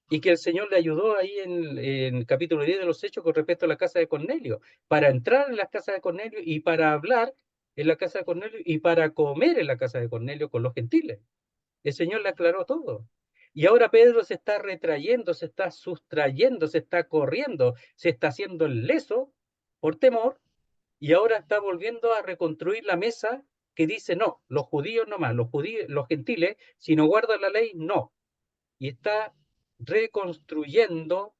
y que el Señor le ayudó ahí en el capítulo 10 de los Hechos con respecto a la casa de Cornelio, para entrar en la casa de Cornelio y para hablar en la casa de Cornelio y para comer en la casa de Cornelio con los gentiles. El Señor le aclaró todo. Y ahora Pedro se está retrayendo, se está sustrayendo, se está corriendo, se está haciendo el leso por temor y ahora está volviendo a reconstruir la mesa que dice no, los judíos no más, los judíos, los gentiles, si no guardan la ley, no. Y está reconstruyendo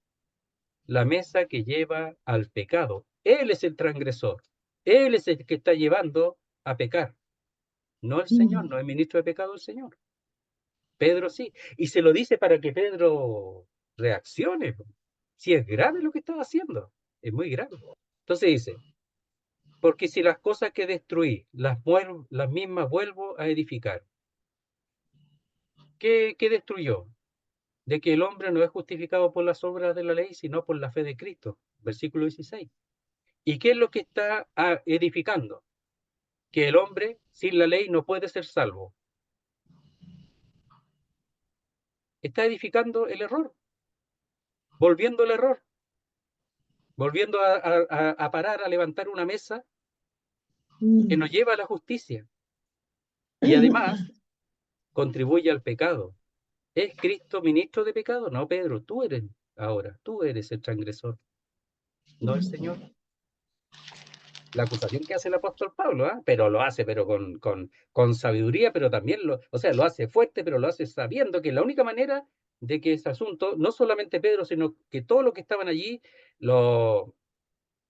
la mesa que lleva al pecado. Él es el transgresor. Él es el que está llevando a pecar. No el Señor, no es ministro de pecado el Señor. Pedro sí. Y se lo dice para que Pedro reaccione. Si es grave lo que estaba haciendo. Es muy grave. Entonces dice, porque si las cosas que destruí, las mismas vuelvo a edificar. ¿Qué destruyó? De que el hombre no es justificado por las obras de la ley, sino por la fe de Cristo. Versículo 16. ¿Y qué es lo que está edificando? Que el hombre sin la ley no puede ser salvo. Está edificando el error, volviendo al error, volviendo a parar, a levantar una mesa que nos lleva a la justicia. Y además contribuye al pecado. ¿Es Cristo ministro de pecado? No, Pedro, tú eres ahora, tú eres el transgresor, no el Señor. La acusación que hace el apóstol Pablo, ¿eh? Pero lo hace pero con sabiduría, pero también o sea, lo hace fuerte, pero lo hace sabiendo que la única manera de que ese asunto, no solamente Pedro, sino que todos los que estaban allí, los,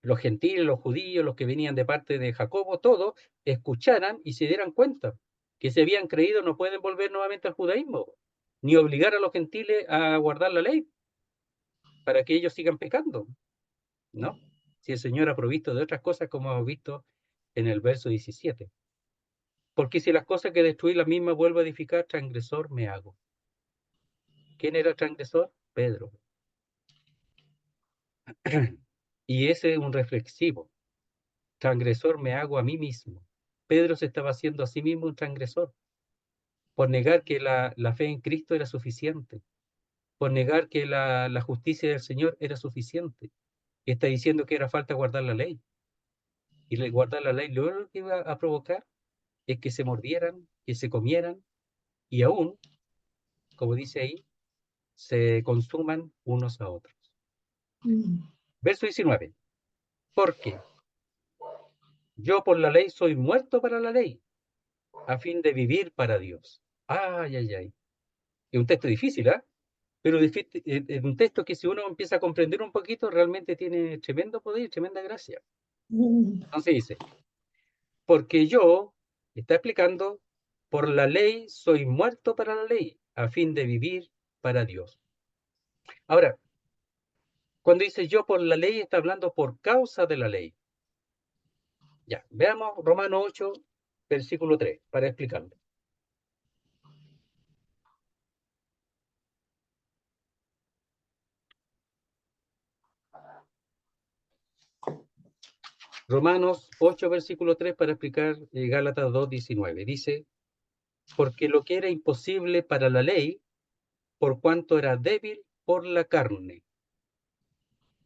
los gentiles, los judíos, los que venían de parte de Jacobo, todos escucharan y se dieran cuenta que si habían creído no pueden volver nuevamente al judaísmo, ni obligar a los gentiles a guardar la ley para que ellos sigan pecando, ¿no? Si el Señor ha provisto de otras cosas como hemos visto en el verso 17. Porque si las cosas que destruí las mismas vuelvo a edificar, transgresor me hago. ¿Quién era el transgresor? Pedro. Y ese es un reflexivo. Transgresor me hago a mí mismo. Pedro se estaba haciendo a sí mismo un transgresor por negar que la fe en Cristo era suficiente, por negar que la justicia del Señor era suficiente. Y está diciendo que era falta guardar la ley. Y guardar la ley lo único que iba a provocar es que se mordieran, que se comieran y aún, como dice ahí, se consuman unos a otros. Verso 19. Porque yo por la ley soy muerto para la ley, a fin de vivir para Dios. Ay, ay, ay. Es un texto difícil, ¿eh? Pero es un texto que si uno empieza a comprender un poquito, realmente tiene tremendo poder y tremenda gracia. Entonces dice, porque yo, está explicando, por la ley soy muerto para la ley, a fin de vivir para Dios. Ahora, cuando dice yo por la ley, está hablando por causa de la ley. Ya, veamos Romanos 8, versículo 3, para explicarlo. Romanos 8, versículo 3, para explicar Gálatas 2:19. Dice, porque lo que era imposible para la ley, por cuanto era débil por la carne.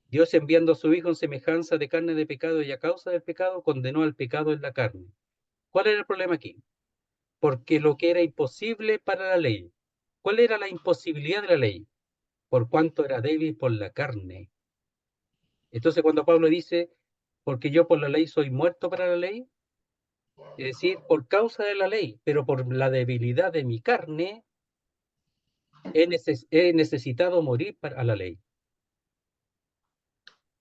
Dios, enviando a su Hijo en semejanza de carne de pecado y a causa del pecado, condenó al pecado en la carne. ¿Cuál era el problema aquí? Porque lo que era imposible para la ley. ¿Cuál era la imposibilidad de la ley? Por cuanto era débil por la carne. Entonces, cuando Pablo dice, porque yo por la ley soy muerto para la ley, es decir, por causa de la ley, pero por la debilidad de mi carne, he necesitado morir para la ley.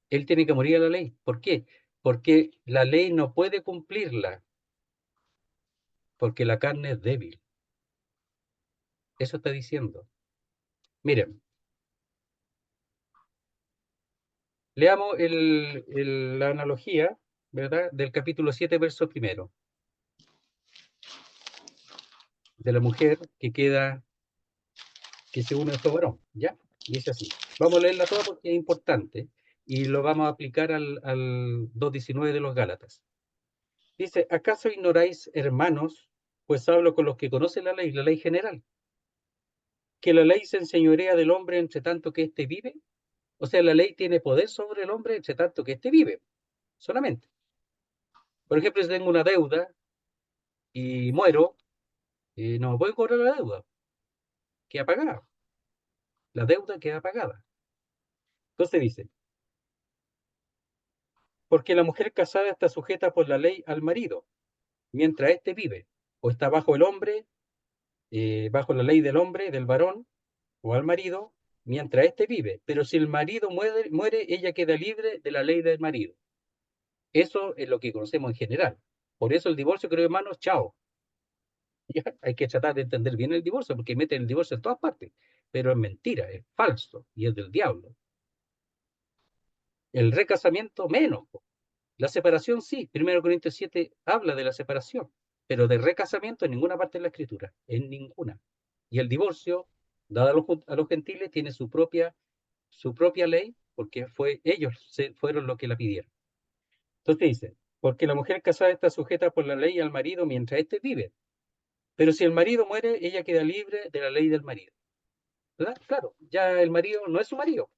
Él tiene que morir a la ley. ¿Por qué? Porque la ley no puede cumplirla, porque la carne es débil. Eso está diciendo. Miren, leamos la analogía, ¿verdad? Del capítulo 7, verso primero. De la mujer que se une a su varón, ¿ya? Y dice así. Vamos a leerla toda porque es importante y lo vamos a aplicar al 2:19 de los Gálatas. Dice, ¿acaso ignoráis, hermanos, pues hablo con los que conocen la ley general, que la ley se enseñorea del hombre entre tanto que éste vive? O sea, la ley tiene poder sobre el hombre entre tanto que éste vive, solamente. Por ejemplo, si tengo una deuda y muero, no me puedo cobrar la deuda, queda pagada. La deuda queda pagada. Entonces dice, porque la mujer casada está sujeta por la ley al marido, mientras éste vive, o está bajo el hombre, bajo la ley del hombre, del varón, o al marido, mientras éste vive. Pero si el marido muere, ella queda libre de la ley del marido. Eso es lo que conocemos en general. Por eso el divorcio, creo, hermanos, chao. ¿Ya? Hay que tratar de entender bien el divorcio, porque meten el divorcio en todas partes. Pero es mentira, es falso y es del diablo. El recasamiento, menos. La separación, sí. 1 Corintios 7 habla de la separación, pero de recasamiento en ninguna parte de la Escritura, en ninguna. Y el divorcio, dado a los gentiles, tiene su propia ley, porque ellos fueron los que la pidieron. Entonces dice, porque la mujer casada está sujeta por la ley al marido mientras éste vive. Pero si el marido muere, ella queda libre de la ley del marido. ¿Verdad? Claro, ya el marido no es su marido.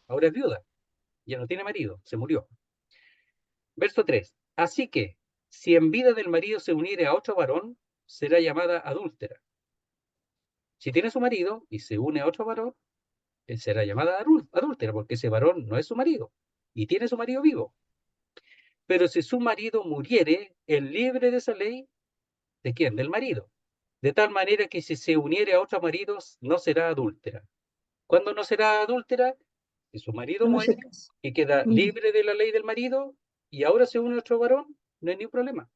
Ahora es viuda. Ya no tiene marido, se murió. Verso 3. Así que, si en vida del marido se uniere a otro varón, será llamada adúltera. Si tiene su marido y se une a otro varón, será llamada adúltera, porque ese varón no es su marido y tiene su marido vivo. Pero si su marido muriere, el libre de esa ley, ¿de quién? Del marido. De tal manera que si se uniere a otro marido, no será adúltera. ¿Cuándo no será adúltera? Si su marido No se muere casa. y queda libre de la ley del marido y ahora se une a otro varón, no hay ningún problema.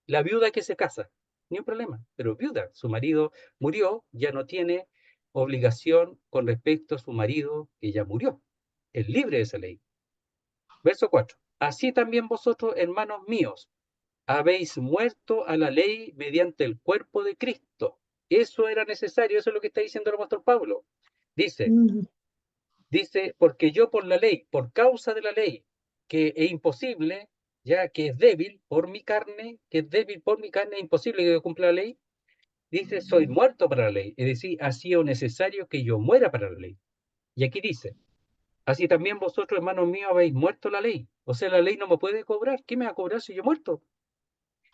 La viuda que se casa, ni un problema. Pero viuda, su marido murió, ya no tiene obligación con respecto a su marido que ya murió. Es libre de esa ley. Verso 4. Así también vosotros, hermanos míos, habéis muerto a la ley mediante el cuerpo de Cristo. Eso era necesario, eso es lo que está diciendo el apóstol Pablo. Dice, porque yo por la ley, por causa de la ley, que es imposible, ya que es débil por mi carne, es imposible que yo cumpla la ley, dice, soy muerto para la ley. Es decir, ha sido necesario que yo muera para la ley. Y aquí dice, así también vosotros, hermanos míos, habéis muerto la ley. O sea, la ley no me puede cobrar. ¿Qué me va a cobrar si yo he muerto?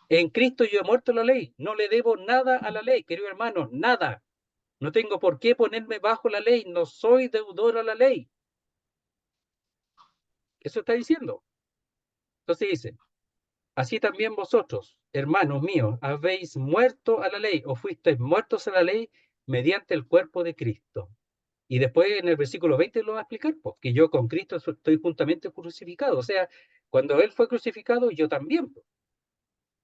En Cristo yo he muerto la ley. No le debo nada a la ley, queridos hermanos, nada. No tengo por qué ponerme bajo la ley. No soy deudor a la ley. Eso está diciendo. Entonces dice, así también vosotros, hermanos míos, habéis muerto a la ley o fuisteis muertos a la ley mediante el cuerpo de Cristo. Y después en el versículo 20 lo va a explicar, porque yo con Cristo estoy juntamente crucificado. O sea, cuando Él fue crucificado, yo también.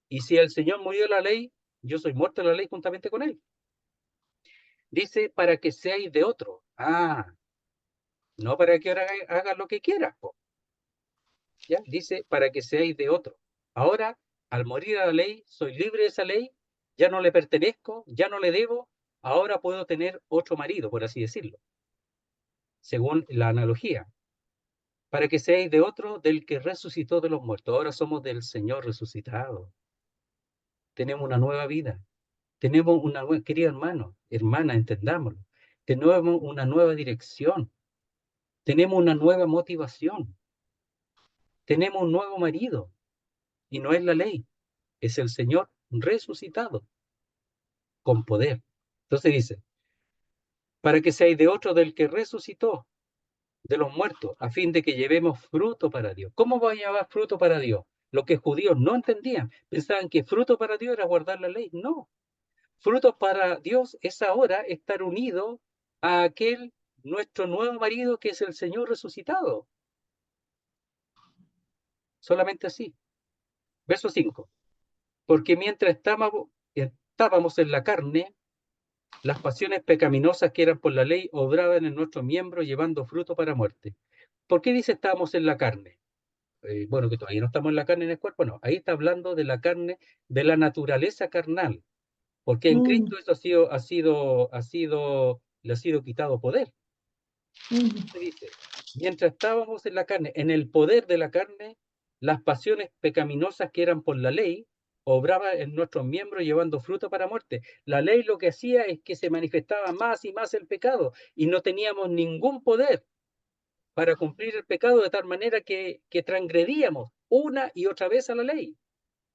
Y si el Señor murió en la ley, yo soy muerto en la ley juntamente con Él. Dice, para que seáis de otro. No para que ahora hagas lo que quieras. ¿Ya? Dice, para que seáis de otro. Ahora, al morir a la ley, soy libre de esa ley, ya no le pertenezco, ya no le debo, ahora puedo tener otro marido, por así decirlo, según la analogía. para que seáis de otro del que resucitó de los muertos. Ahora somos del Señor resucitado. Tenemos una nueva vida. Tenemos una nueva, querido hermano, hermana, entendámoslo. Tenemos una nueva dirección. Tenemos una nueva motivación. Tenemos un nuevo marido. Y no es la ley, es el Señor resucitado con poder. Entonces dice, para que seáis de otro del que resucitó de los muertos, a fin de que llevemos fruto para Dios. ¿Cómo va a llevar fruto para Dios? Lo que judíos no entendían, pensaban que fruto para Dios era guardar la ley. No, fruto para Dios es ahora estar unido a aquel, nuestro nuevo marido, que es el Señor resucitado. Solamente así. Verso 5. Porque mientras estábamos en la carne, las pasiones pecaminosas que eran por la ley obraban en nuestros miembros llevando fruto para muerte. ¿Por qué dice estábamos en la carne? Bueno, que todavía no estamos en la carne en el cuerpo, no. Ahí está hablando de la carne, de la naturaleza carnal. Porque en Cristo eso le ha sido quitado poder. Se dice, mientras estábamos en la carne, en el poder de la carne, las pasiones pecaminosas que eran por la ley obraban en nuestros miembros llevando fruto para muerte. La ley lo que hacía es que se manifestaba más y más el pecado y no teníamos ningún poder para cumplir el pecado de tal manera que transgredíamos una y otra vez a la ley.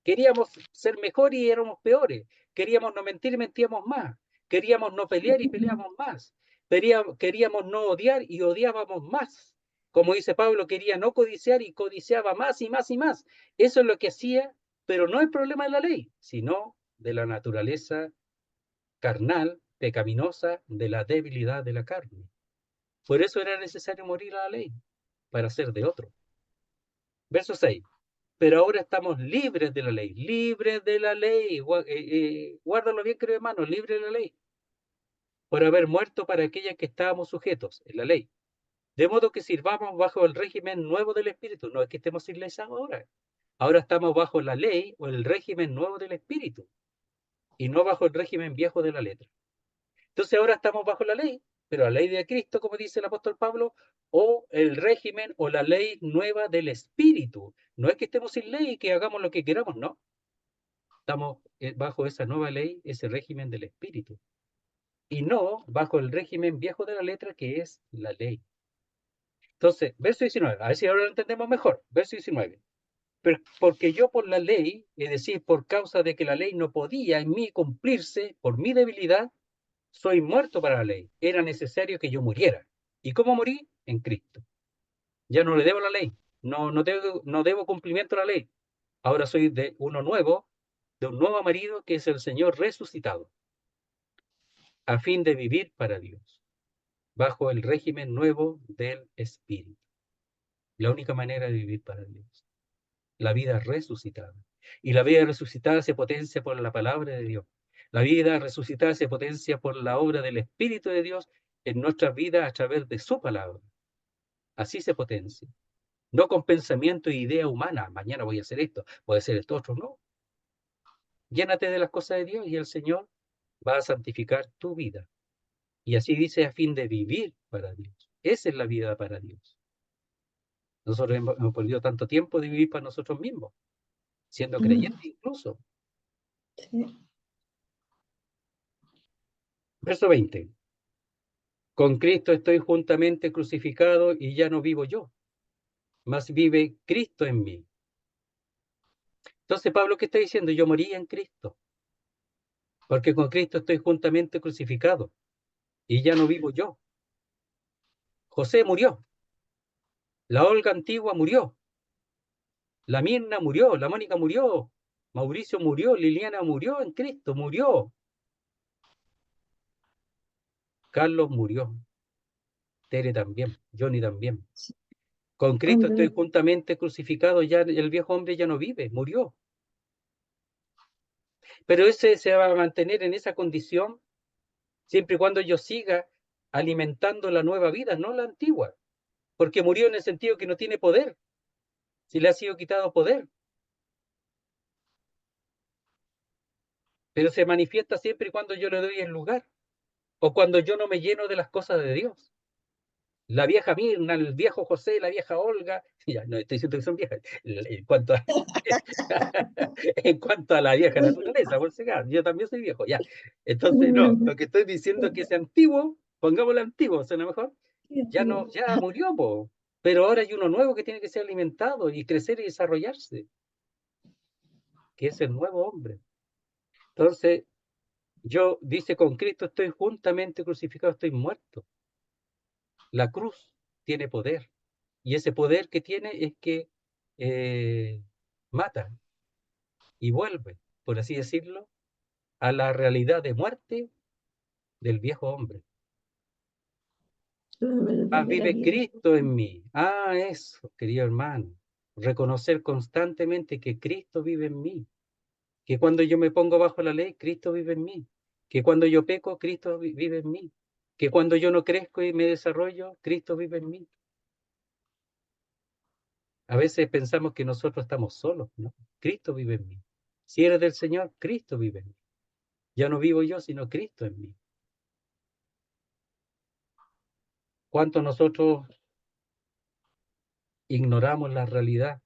Queríamos ser mejores y éramos peores. Queríamos no mentir y mentíamos más. Queríamos no pelear y peleábamos más. Queríamos no odiar y odiábamos más. Como dice Pablo, quería no codiciar y codiciaba más y más y más. Eso es lo que hacía, pero no el problema de la ley, sino de la naturaleza carnal, pecaminosa, de la debilidad de la carne. Por eso era necesario morir a la ley, para ser de otro. Verso 6. Pero ahora estamos libres de la ley, libres de la ley. Guárdalo bien, querido hermano, libres de la ley, por haber muerto para aquellas que estábamos sujetos en la ley. De modo que sirvamos bajo el régimen nuevo del Espíritu. No es que estemos ilesados ahora. Ahora estamos bajo la ley o el régimen nuevo del Espíritu y no bajo el régimen viejo de la letra. Entonces ahora estamos bajo la ley, pero la ley de Cristo, como dice el apóstol Pablo, o el régimen o la ley nueva del Espíritu. No es que estemos sin ley y que hagamos lo que queramos, no. Estamos bajo esa nueva ley, ese régimen del Espíritu. Y no bajo el régimen viejo de la letra, que es la ley. Entonces, verso 19, a ver si ahora lo entendemos mejor. Verso 19. Porque yo por la ley, es decir, por causa de que la ley no podía en mí cumplirse, por mi debilidad, soy muerto para la ley. Era necesario que yo muriera. ¿Y cómo morí? En Cristo. Ya no le debo la ley. No debo cumplimiento a la ley. Ahora soy de uno nuevo, de un nuevo marido que es el Señor resucitado, a fin de vivir para Dios, bajo el régimen nuevo del Espíritu. La única manera de vivir para Dios. La vida resucitada. Y la vida resucitada se potencia por la palabra de Dios. La vida resucitada se potencia por la obra del Espíritu de Dios en nuestras vidas a través de su palabra. Así se potencia. No con pensamiento e idea humana. Mañana voy a hacer esto, voy a hacer esto otro. No. Llénate de las cosas de Dios y el Señor va a santificar tu vida. Y así dice, a fin de vivir para Dios. Esa es la vida para Dios. Nosotros hemos perdido tanto tiempo de vivir para nosotros mismos, siendo creyentes incluso. Sí. Verso 20. Con Cristo estoy juntamente crucificado y ya no vivo yo, mas vive Cristo en mí. Entonces, Pablo, ¿qué está diciendo? Yo morí en Cristo, porque con Cristo estoy juntamente crucificado y ya no vivo yo. José murió, la Olga antigua murió, la Mirna murió, la Mónica murió, Mauricio murió, Liliana murió en Cristo, murió. Carlos murió, Tere también, Johnny también. Con Cristo estoy juntamente crucificado, ya el viejo hombre ya no vive, murió. Pero ese se va a mantener en esa condición siempre y cuando yo siga alimentando la nueva vida, no la antigua. Porque murió en el sentido que no tiene poder, si le ha sido quitado poder. Pero se manifiesta siempre y cuando yo le doy el lugar, o cuando yo no me lleno de las cosas de Dios. la vieja Mirna, el viejo José, la vieja Olga, ya no estoy diciendo que son viejas, en cuanto a, en cuanto a la vieja naturaleza, por si acaso, yo también soy viejo, ya. Entonces, no, lo que estoy diciendo es que ese antiguo, pongámosle antiguo, suena mejor, ya no, ya murió, po. Pero ahora hay uno nuevo que tiene que ser alimentado y crecer y desarrollarse, que es el nuevo hombre. Entonces, yo, dice, con Cristo estoy juntamente crucificado, estoy muerto. La cruz tiene poder. Y ese poder que tiene es que mata y vuelve, por así decirlo, a la realidad de muerte del viejo hombre. Más vive Cristo en mí. Ah, eso, querido hermano. Reconocer constantemente que Cristo vive en mí. Que cuando yo me pongo bajo la ley, Cristo vive en mí. Que cuando yo peco, Cristo vive en mí. Que cuando yo no crezco y me desarrollo, Cristo vive en mí. A veces pensamos que nosotros estamos solos, ¿no? Cristo vive en mí. Si eres del Señor, Cristo vive en mí. Ya no vivo yo, sino Cristo en mí. ¿Cuánto nosotros ignoramos la realidad,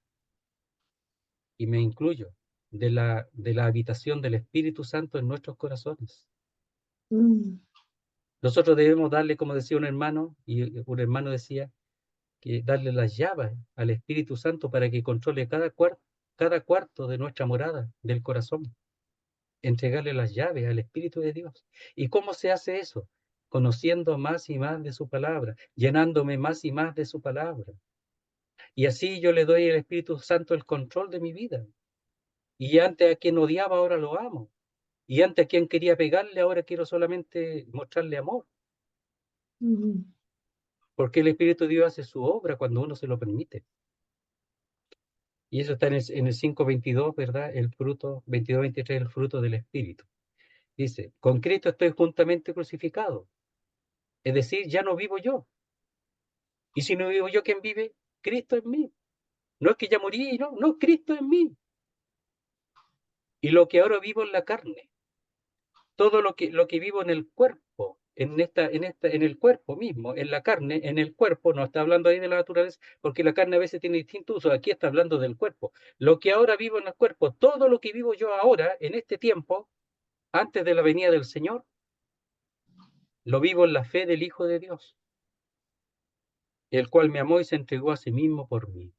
y me incluyo, de la habitación del Espíritu Santo en nuestros corazones? Nosotros debemos darle, como decía un hermano, y un hermano decía, que darle las llaves al Espíritu Santo para que controle cada cuarto de nuestra morada, del corazón. Entregarle las llaves al Espíritu de Dios. ¿Y cómo se hace eso? Conociendo más y más de su palabra, llenándome más y más de su palabra. Y así yo le doy al Espíritu Santo el control de mi vida. Y antes a quien odiaba, ahora lo amo. Y antes a quien quería pegarle, ahora quiero solamente mostrarle amor. Porque el Espíritu de Dios hace su obra cuando uno se lo permite. Y eso está en el 5:22, ¿verdad? El fruto, 22-23, el fruto del Espíritu. Dice, con Cristo estoy juntamente crucificado. Es decir, ya no vivo yo. Y si no vivo yo, ¿quién vive? Cristo en mí. No es que ya morí, no, no, Cristo en mí. Y lo que ahora vivo en la carne, todo lo que vivo en el cuerpo, en el cuerpo mismo, en la carne, en el cuerpo, no está hablando ahí de la naturaleza, porque la carne a veces tiene distintos usos, aquí está hablando del cuerpo. Lo que ahora vivo en el cuerpo, todo lo que vivo yo ahora, en este tiempo, antes de la venida del Señor, lo vivo en la fe del Hijo de Dios, el cual me amó y se entregó a sí mismo por mí.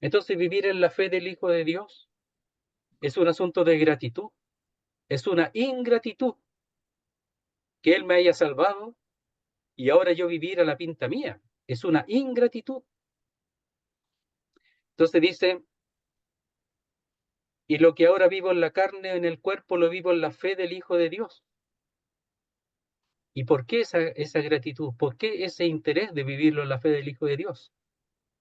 Entonces, vivir en la fe del Hijo de Dios es un asunto de gratitud, es una ingratitud que Él me haya salvado y ahora yo vivir a la pinta mía. Es una ingratitud. Entonces dice, y lo que ahora vivo en la carne, en el cuerpo, lo vivo en la fe del Hijo de Dios. ¿Y por qué esa gratitud? ¿Por qué ese interés de vivirlo en la fe del Hijo de Dios?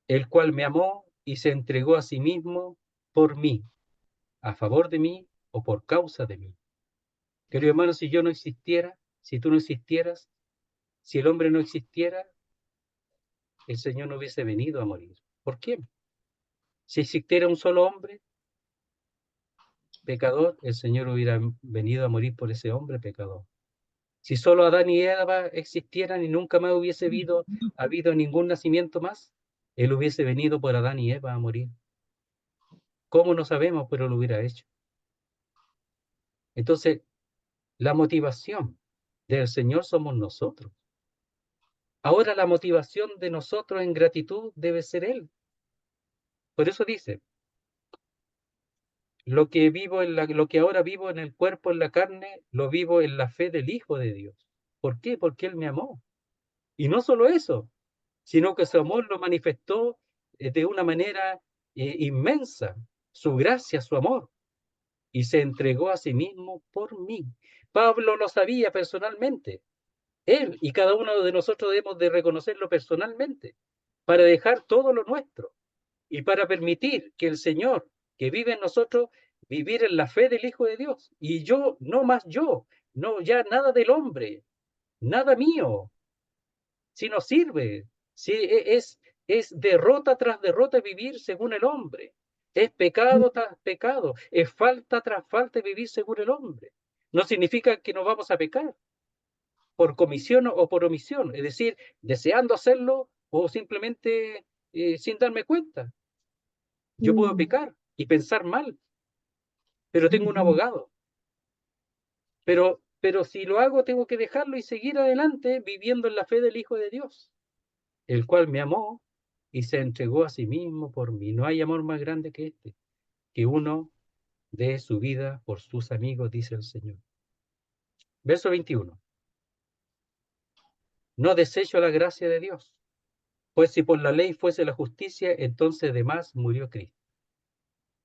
El cual me amó y se entregó a sí mismo por mí, a favor de mí o por causa de mí. Querido hermano, si yo no existiera, si tú no existieras, si el hombre no existiera, el Señor no hubiese venido a morir. ¿Por qué? Si existiera un solo hombre pecador, el Señor hubiera venido a morir por ese hombre pecador. Si solo Adán y Eva existieran y nunca más hubiese habido ningún nacimiento más, Él hubiese venido por Adán y Eva a morir. ¿Cómo? No sabemos, pero lo hubiera hecho. Entonces, la motivación del Señor somos nosotros. Ahora la motivación de nosotros en gratitud debe ser Él. Por eso dice, lo que ahora vivo en el cuerpo, en la carne, lo vivo en la fe del Hijo de Dios. ¿Por qué? Porque Él me amó. Y no solo eso, sino que su amor lo manifestó de una manera inmensa, su gracia, su amor, y se entregó a sí mismo por mí. Pablo lo sabía personalmente. Él y cada uno de nosotros debemos de reconocerlo personalmente para dejar todo lo nuestro y para permitir que el Señor que vive en nosotros vivir en la fe del Hijo de Dios. Y yo, no más yo, no ya nada del hombre, nada mío, sino sirve. Sí, es derrota tras derrota vivir según el hombre. Es pecado tras pecado, es falta tras falta vivir según el hombre. No significa que no vamos a pecar, por comisión o por omisión, es decir, deseando hacerlo o simplemente sin darme cuenta. Yo puedo pecar y pensar mal, pero tengo un abogado. Pero si lo hago, tengo que dejarlo y seguir adelante viviendo en la fe del Hijo de Dios, el cual me amó y se entregó a sí mismo por mí. No hay amor más grande que este, que uno dé su vida por sus amigos, dice el Señor. Verso 21. No desecho la gracia de Dios, pues si por la ley fuese la justicia, entonces de más murió Cristo.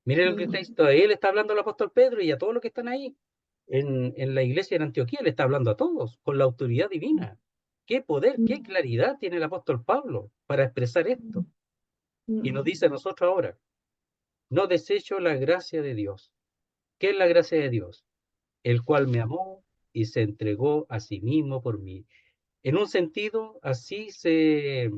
Miren lo que está diciendo. Él está hablando al apóstol Pedro y a todos los que están ahí. En la iglesia en Antioquía le está hablando a todos con la autoridad divina. Qué poder, qué claridad tiene el apóstol Pablo para expresar esto. Y nos dice a nosotros ahora, no desecho la gracia de Dios. ¿Qué es la gracia de Dios? El cual me amó y se entregó a sí mismo por mí. En un sentido, así se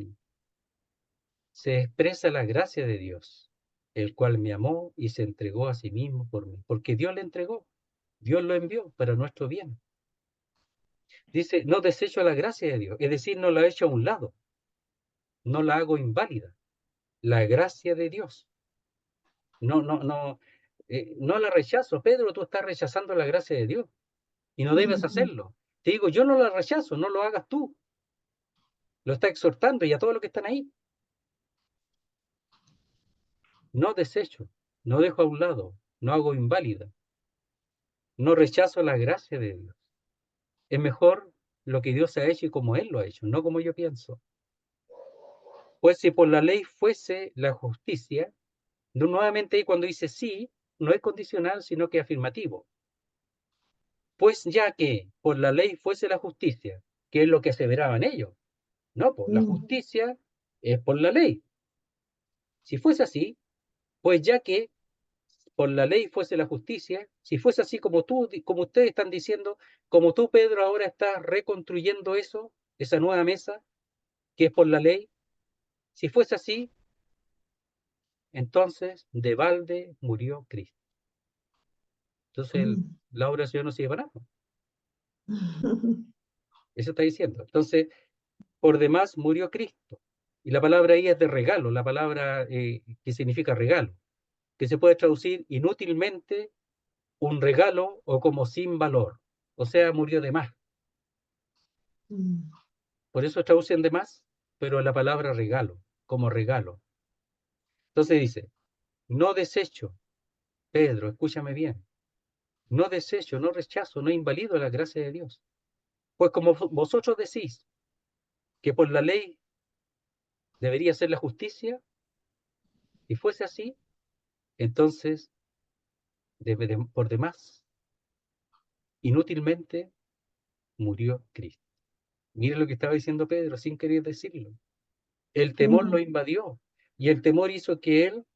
expresa la gracia de Dios, el cual me amó y se entregó a sí mismo por mí. Porque Dios le entregó, Dios lo envió para nuestro bien. Dice, no desecho la gracia de Dios, es decir, no la echo a un lado, no la hago inválida. La gracia de Dios. No la rechazo. Pedro, tú estás rechazando la gracia de Dios y no debes hacerlo. Te digo, yo no la rechazo, no lo hagas tú. Lo está exhortando y a todos los que están ahí. No desecho, no dejo a un lado, no hago inválida. No rechazo la gracia de Dios. Es mejor lo que Dios ha hecho y como Él lo ha hecho, no como yo pienso. Pues si por la ley fuese la justicia, nuevamente ahí cuando dice sí, no es condicional, sino que afirmativo. Pues ya que por la ley fuese la justicia, que es lo que aseveraban ellos, no, pues la justicia es por la ley. Si fuese así, pues ya que por la ley fuese la justicia, si fuese así como tú, como ustedes están diciendo, como tú, Pedro, ahora estás reconstruyendo eso, esa nueva mesa, que es por la ley, si fuese así, entonces de balde murió Cristo. Entonces la obra del Señor no sirve para nada. Eso está diciendo. Entonces, por demás murió Cristo. Y la palabra ahí es de regalo, la palabra que significa regalo, que se puede traducir inútilmente, un regalo o como sin valor. O sea, murió de más. Por eso traducen de más, pero la palabra regalo, como regalo. Entonces dice, no desecho, Pedro, escúchame bien, no desecho, no rechazo, no invalido la gracia de Dios. Pues como vosotros decís que por la ley debería ser la justicia, si fuese así, entonces por demás, inútilmente murió Cristo. Mire lo que estaba diciendo Pedro sin querer decirlo. El temor lo invadió y el temor hizo que él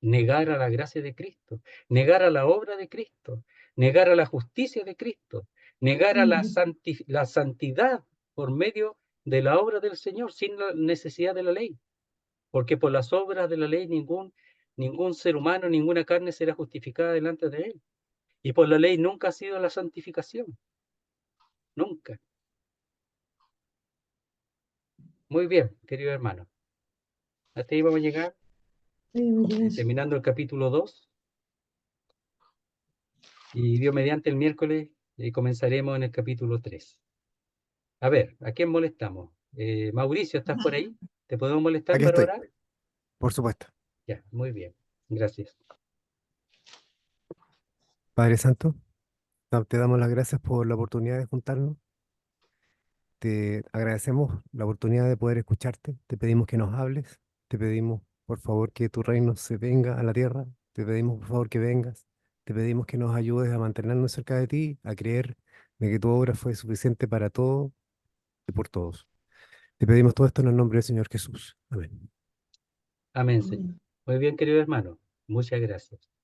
negara la gracia de Cristo, negara la obra de Cristo, negara la justicia de Cristo, negara la santidad por medio de la obra del Señor sin la necesidad de la ley. Porque por las obras de la ley ningún ser humano, ninguna carne será justificada delante de él. Y por la ley nunca ha sido la santificación. Nunca. Muy bien, querido hermano. Hasta ahí vamos a llegar, terminando el capítulo 2. Y Dios mediante el miércoles comenzaremos en el capítulo 3. A ver, ¿a quién molestamos? Mauricio, ¿estás por ahí? ¿Te podemos molestar Aquí para estoy, orar? por supuesto. Ya, muy bien. Gracias. Padre Santo, te damos las gracias por la oportunidad de juntarnos. Te agradecemos la oportunidad de poder escucharte. Te pedimos que nos hables. Te pedimos, por favor, que tu reino se venga a la tierra. Te pedimos, por favor, que vengas. Te pedimos que nos ayudes a mantenernos cerca de ti, a creer de que tu obra fue suficiente para todo y por todos. Te pedimos todo esto en el nombre del Señor Jesús. Amén. Amén, Señor. Muy bien, querido hermano. Muchas gracias.